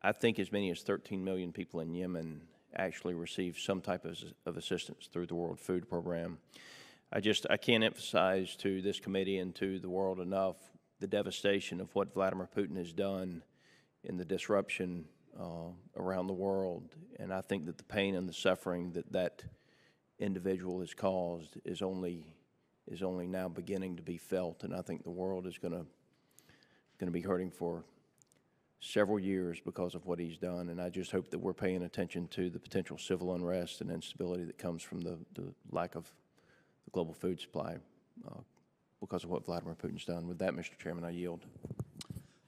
I think as many as 13 million people in Yemen actually receive some type of assistance through the World Food Program. I can't emphasize to this committee and to the world enough the devastation of what Vladimir Putin has done in the disruption around the world. And I think that the pain and the suffering that individual has caused is only now beginning to be felt. And I think the world is going to be hurting for several years because of what he's done. And I just hope that we're paying attention to the potential civil unrest and instability that comes from the lack of the global food supply because of what Vladimir Putin's done. With that, Mr. Chairman, I yield.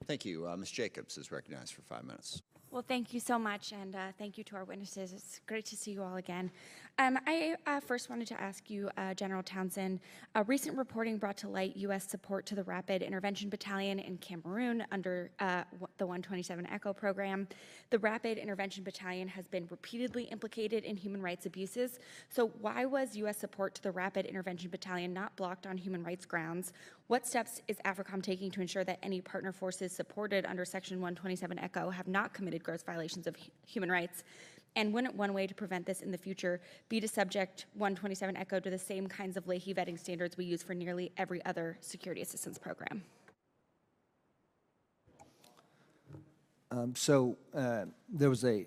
Thank you. Ms. Jacobs is recognized for 5 minutes. Well, thank you so much, and thank you to our witnesses. It's great to see you all again. I first wanted to ask you, General Townsend, recent reporting brought to light U.S. support to the Rapid Intervention Battalion in Cameroon under the 127 ECHO program. The Rapid Intervention Battalion has been repeatedly implicated in human rights abuses. So why was U.S. support to the Rapid Intervention Battalion not blocked on human rights grounds? What steps is AFRICOM taking to ensure that any partner forces supported under Section 127 ECHO have not committed gross violations of human rights? And wouldn't one way to prevent this in the future be to subject 127 ECHO to the same kinds of Leahy vetting standards we use for nearly every other security assistance program? There was a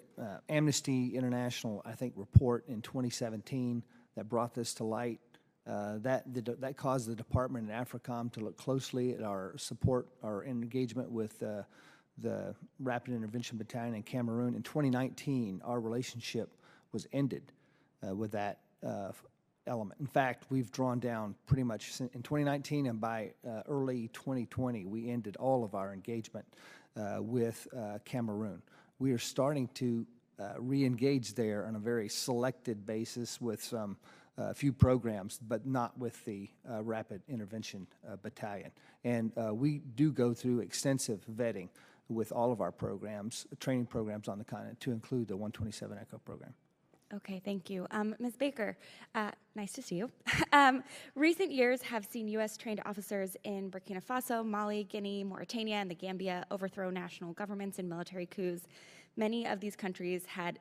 Amnesty International, I think, report in 2017 that brought this to light. That caused the department and AFRICOM to look closely at our support, our engagement with the Rapid Intervention Battalion in Cameroon. In 2019, our relationship was ended with that element. In fact, we've drawn down pretty much in 2019, and by early 2020, we ended all of our engagement with Cameroon. We are starting to re-engage there on a very selected basis with some few programs, but not with the Rapid Intervention Battalion. And we do go through extensive vetting with all of our programs, training programs on the continent, to include the 127 ECHO program. Okay, thank you. Ms. Baker, nice to see you. Recent years have seen U.S. trained officers in Burkina Faso, Mali, Guinea, Mauritania, and the Gambia overthrow national governments in military coups. Many of these countries had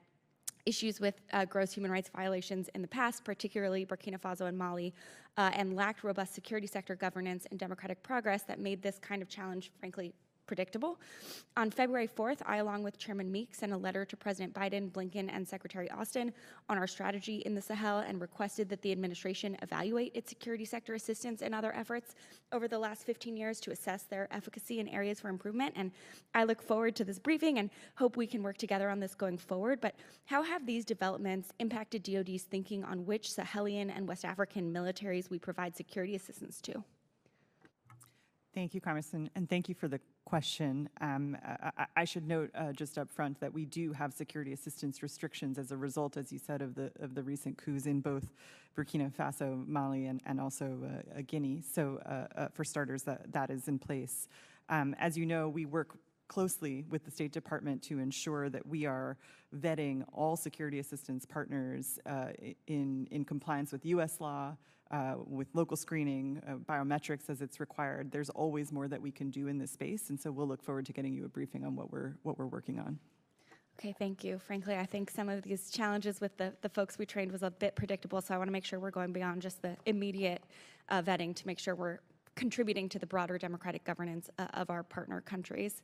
issues with gross human rights violations in the past, particularly Burkina Faso and Mali, and lacked robust security sector governance and democratic progress that made this kind of challenge, frankly, predictable. On February 4th, I, along with Chairman Meek, sent a letter to President Biden, Blinken, and Secretary Austin on our strategy in the Sahel and requested that the administration evaluate its security sector assistance and other efforts over the last 15 years to assess their efficacy and areas for improvement. And I look forward to this briefing and hope we can work together on this going forward. But how have these developments impacted DoD's thinking on which Sahelian and West African militaries we provide security assistance to? Thank you, Congressman, and thank you for the question. I should note just up front that we do have security assistance restrictions as a result, as you said, of the recent coups in both Burkina Faso, Mali, and also Guinea. So for starters, that is in place. As you know, we work closely with the State Department to ensure that we are vetting all security assistance partners in compliance with U.S. law, with local screening, biometrics as it's required. There's always more that we can do in this space, and so we'll look forward to getting you a briefing on what we're working on. Okay, thank you. Frankly, I think some of these challenges with the folks we trained was a bit predictable, so I want to make sure we're going beyond just the immediate vetting to make sure we're contributing to the broader democratic governance of our partner countries.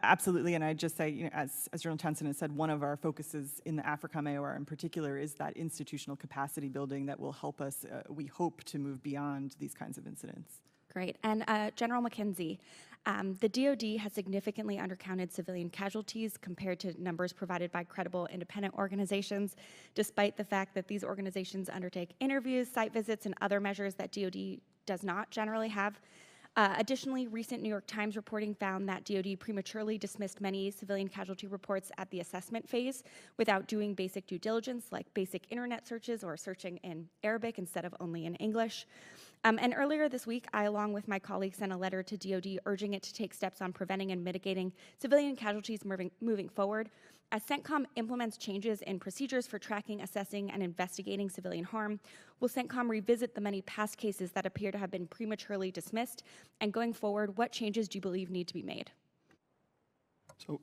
Absolutely, and I'd just say, as General Townsend has said, one of our focuses in the AFRICOM AOR in particular is that institutional capacity building that will help us, we hope, to move beyond these kinds of incidents. Great. And General McKenzie, the DoD has significantly undercounted civilian casualties compared to numbers provided by credible independent organizations, despite the fact that these organizations undertake interviews, site visits, and other measures that DoD does not generally have. Additionally, recent New York Times reporting found that DoD prematurely dismissed many civilian casualty reports at the assessment phase without doing basic due diligence, like basic internet searches or searching in Arabic instead of only in English. And earlier this week, I, along with my colleagues, sent a letter to DoD urging it to take steps on preventing and mitigating civilian casualties moving forward. As CENTCOM implements changes in procedures for tracking, assessing, and investigating civilian harm, will CENTCOM revisit the many past cases that appear to have been prematurely dismissed? And going forward, what changes do you believe need to be made? So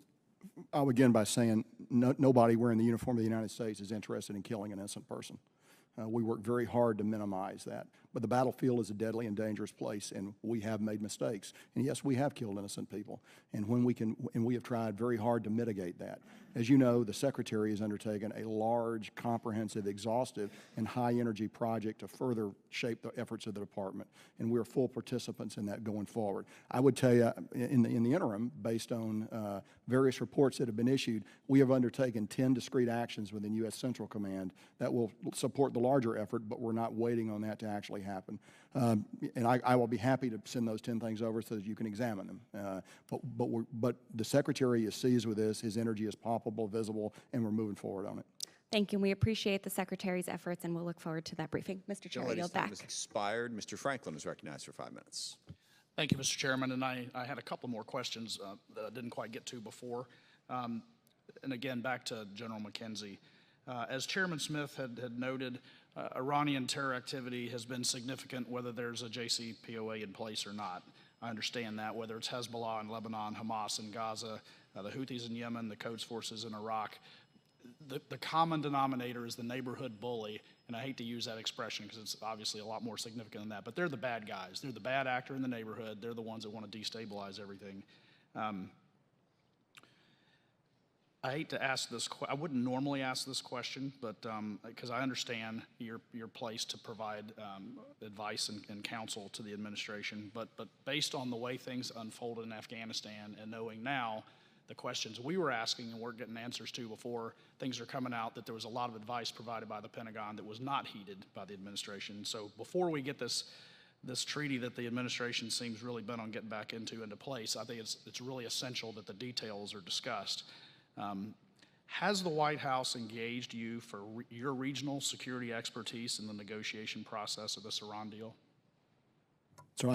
I'll begin by saying nobody wearing the uniform of the United States is interested in killing an innocent person. We work very hard to minimize that. But the battlefield is a deadly and dangerous place, and we have made mistakes. And yes, we have killed innocent people, and we have tried very hard to mitigate that. As you know, the Secretary has undertaken a large, comprehensive, exhaustive, and high-energy project to further shape the efforts of the department, and we are full participants in that going forward. I would tell you, in the interim, based on various reports that have been issued, we have undertaken 10 discrete actions within U.S. Central Command that will support the larger effort, but we're not waiting on that to actually happen. And I will be happy to send those 10 things over so that you can examine them. But the Secretary is seized with this. His energy is palpable, visible, and we're moving forward on it. Thank you. We appreciate the Secretary's efforts, and we'll look forward to that briefing. Mr. Chair, I yield back. Time is expired. Mr. Franklin is recognized for 5 minutes. Thank you, Mr. Chairman. And I had a couple more questions that I didn't quite get to before. And again, back to General McKenzie. As Chairman Smith had noted, Iranian terror activity has been significant whether there's a JCPOA in place or not. I understand that, whether it's Hezbollah in Lebanon, Hamas in Gaza, the Houthis in Yemen, the Quds forces in Iraq. The common denominator is the neighborhood bully, and I hate to use that expression because it's obviously a lot more significant than that, but they're the bad guys. They're the bad actor in the neighborhood. They're the ones that want to destabilize everything. I hate to ask this. I wouldn't normally ask this question, but because I understand your place to provide advice and counsel to the administration. But based on the way things unfolded in Afghanistan and knowing now the questions we were asking and we're getting answers to before things are coming out, that there was a lot of advice provided by the Pentagon that was not heeded by the administration. So before we get this treaty that the administration seems really bent on getting back into place, I think it's really essential that the details are discussed. Has the White House engaged you for your regional security expertise in the negotiation process of this Iran deal? So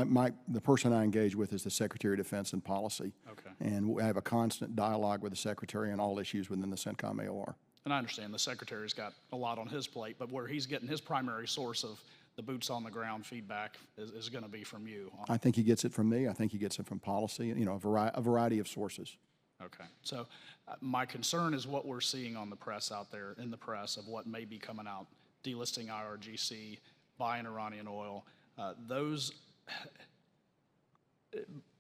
the person I engage with is the Secretary of Defense and Policy. Okay. And we have a constant dialogue with the Secretary on all issues within the CENTCOM AOR. And I understand the Secretary's got a lot on his plate, but where he's getting his primary source of the boots on the ground feedback is going to be from you. I think he gets it from me. I think he gets it from policy, a variety of sources. Okay. So my concern is what we're seeing on the press out there, in the press, of what may be coming out, delisting IRGC, buying Iranian oil. Those,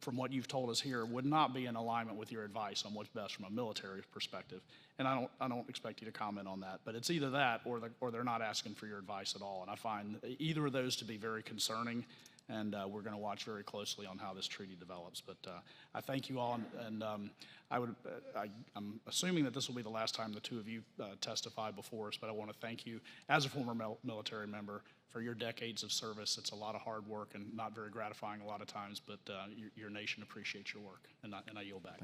from what you've told us here, would not be in alignment with your advice on what's best from a military perspective. And I don't expect you to comment on that. But it's either that or they're not asking for your advice at all. And I find either of those to be very concerning. And we're going to watch very closely on how this treaty develops. But I thank you all, and I'm assuming that this will be the last time the two of you testify before us, but I want to thank you as a former military member for your decades of service. It's a lot of hard work and not very gratifying a lot of times, but your nation appreciates your work, and I yield back.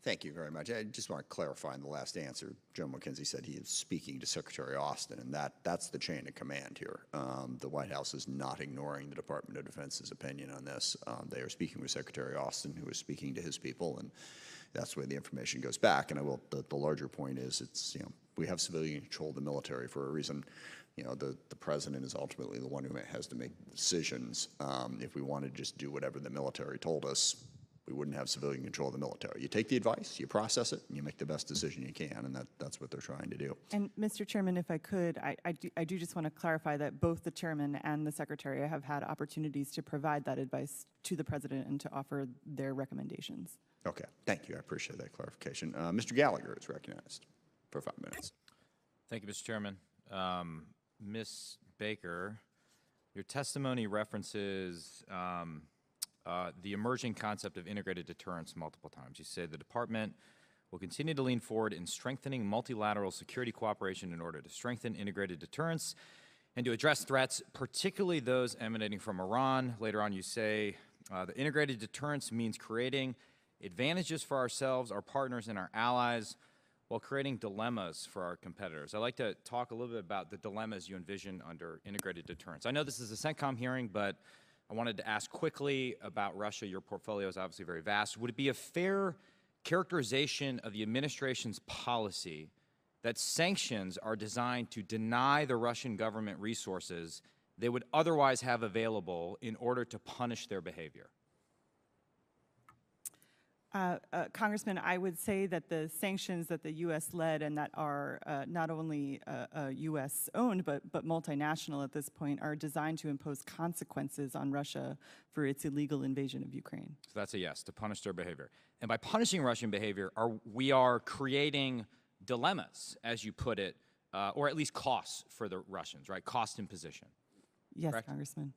Thank you very much. I just want to clarify in the last answer, General McKenzie said he is speaking to Secretary Austin, and that's the chain of command here. The White House is not ignoring the Department of Defense's opinion on this. They are speaking with Secretary Austin, who is speaking to his people, and that's where the information goes back. And the larger point is, we have civilian control of the military for a reason. The president is ultimately the one who has to make the decisions. If we wanted to just do whatever the military told us, we wouldn't have civilian control of the military. You take the advice, you process it, and you make the best decision you can, and that's what they're trying to do. And Mr. Chairman, if I could, I do just want to clarify that both the chairman and the secretary have had opportunities to provide that advice to the president and to offer their recommendations. Okay, thank you. I appreciate that clarification. Mr. Gallagher is recognized for 5 minutes. Thank you, Mr. Chairman. Ms. Baker, your testimony references the emerging concept of integrated deterrence multiple times. You say the department will continue to lean forward in strengthening multilateral security cooperation in order to strengthen integrated deterrence and to address threats, particularly those emanating from Iran. Later on, you say the integrated deterrence means creating advantages for ourselves, our partners, and our allies, while creating dilemmas for our competitors. I'd like to talk a little bit about the dilemmas you envision under integrated deterrence. I know this is a CENTCOM hearing, but I wanted to ask quickly about Russia. Your portfolio is obviously very vast. Would it be a fair characterization of the administration's policy that sanctions are designed to deny the Russian government resources they would otherwise have available in order to punish their behavior? Congressman, I would say that the sanctions that the U.S. led and that are not only U.S. owned but multinational at this point are designed to impose consequences on Russia for its illegal invasion of Ukraine. So that's a yes, to punish their behavior. And by punishing Russian behavior, we are creating dilemmas, as you put it, or at least costs for the Russians, right? Cost imposition. Yes, correct? Congressman.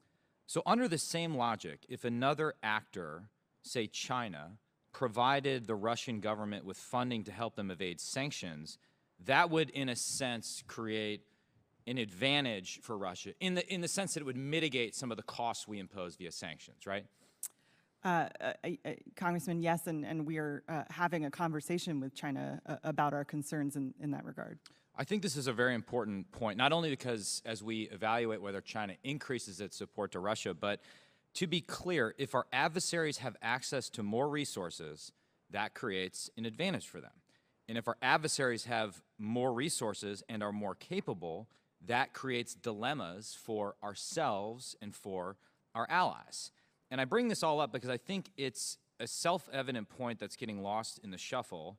So under the same logic, if another actor, say China, provided the Russian government with funding to help them evade sanctions, that would, in a sense, create an advantage for Russia in the sense that it would mitigate some of the costs we impose via sanctions, right? Congressman, yes, and we are having a conversation with China about our concerns in that regard. I think this is a very important point, not only because as we evaluate whether China increases its support to Russia, but to be clear, if our adversaries have access to more resources, that creates an advantage for them. And if our adversaries have more resources and are more capable, that creates dilemmas for ourselves and for our allies. And I bring this all up because I think it's a self-evident point that's getting lost in the shuffle,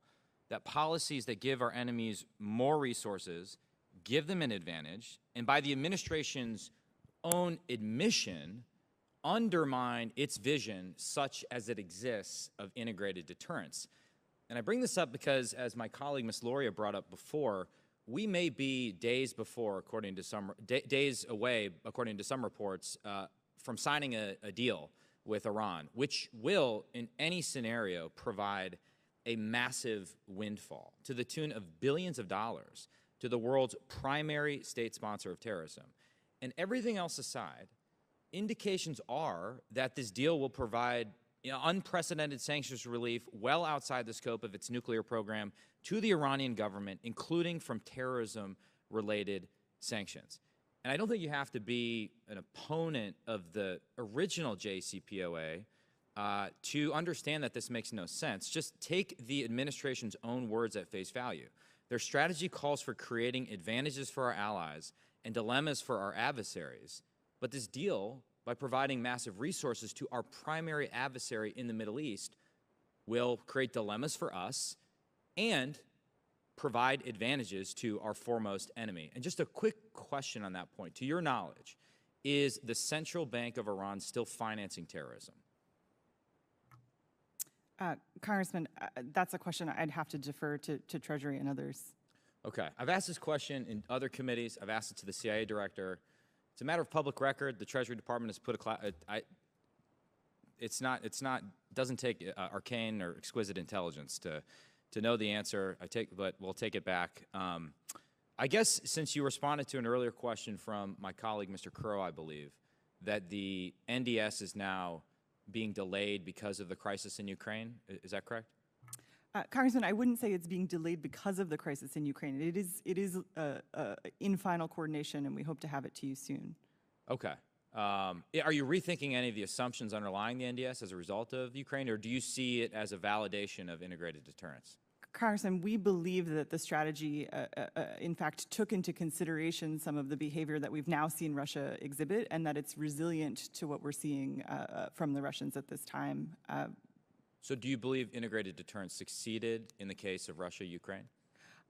that policies that give our enemies more resources give them an advantage, and by the administration's own admission, undermine its vision such as it exists of integrated deterrence. And I bring this up because, as my colleague Ms. Loria brought up before, we may be days away, according to some reports, from signing a deal with Iran, which will, in any scenario, provide a massive windfall to the tune of billions of dollars to the world's primary state sponsor of terrorism. And everything else aside, indications are that this deal will provide unprecedented sanctions relief well outside the scope of its nuclear program to the Iranian government, including from terrorism-related sanctions. And I don't think you have to be an opponent of the original JCPOA to understand that this makes no sense. Just take the administration's own words at face value. Their strategy calls for creating advantages for our allies and dilemmas for our adversaries. But this deal, by providing massive resources to our primary adversary in the Middle East, will create dilemmas for us and provide advantages to our foremost enemy. And just a quick question on that point. To your knowledge, is the Central Bank of Iran still financing terrorism? Congressman, that's a question I'd have to defer to Treasury and others. Okay. I've asked this question in other committees. I've asked it to the CIA director. It's a matter of public record. The Treasury Department has put doesn't take arcane or exquisite intelligence to know the answer. But we'll take it back. I guess since you responded to an earlier question from my colleague, Mr. Crow, I believe, that the NDS is now being delayed because of the crisis in Ukraine. Is that correct? Congressman, I wouldn't say it's being delayed because of the crisis in Ukraine. It is in final coordination, and we hope to have it to you soon. Okay. Are you rethinking any of the assumptions underlying the NDS as a result of Ukraine, or do you see it as a validation of integrated deterrence? Congressman, we believe that the strategy, in fact, took into consideration some of the behavior that we've now seen Russia exhibit, and that it's resilient to what we're seeing from the Russians at this time. So do you believe integrated deterrence succeeded in the case of Russia-Ukraine?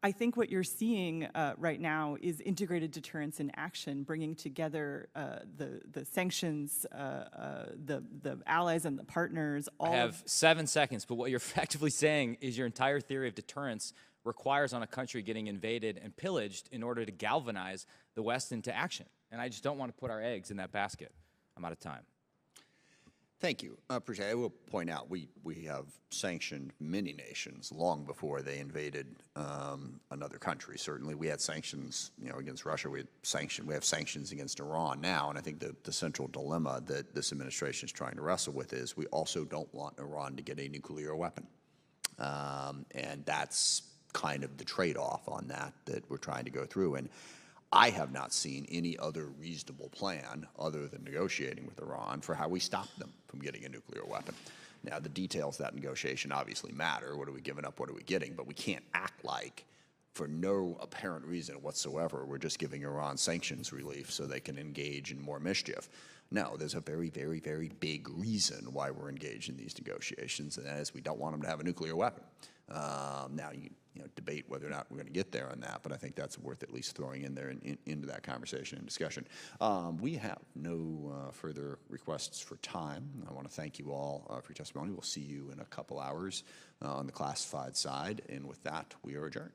I think what you're seeing right now is integrated deterrence in action, bringing together the sanctions, the allies and the partners. I have 7 seconds, but what you're effectively saying is your entire theory of deterrence requires on a country getting invaded and pillaged in order to galvanize the West into action. And I just don't want to put our eggs in that basket. I'm out of time. Thank you. I appreciate it. I will point out we have sanctioned many nations long before they invaded another country. Certainly, we had sanctions, against Russia. We have sanctions against Iran now. And I think the central dilemma that this administration is trying to wrestle with is we also don't want Iran to get a nuclear weapon, and that's kind of the trade-off on that we're trying to go through. And I have not seen any other reasonable plan other than negotiating with Iran for how we stop them from getting a nuclear weapon. Now, the details of that negotiation obviously matter. What are we giving up? What are we getting? But we can't act like, for no apparent reason whatsoever, we're just giving Iran sanctions relief so they can engage in more mischief. No, there's a very, very, very big reason why we're engaged in these negotiations, and that is we don't want them to have a nuclear weapon. Now, you debate whether or not we're going to get there on that, but I think that's worth at least throwing in there into that conversation and discussion. We have no further requests for time. I want to thank you all for your testimony. We'll see you in a couple hours on the classified side, and with that, we are adjourned.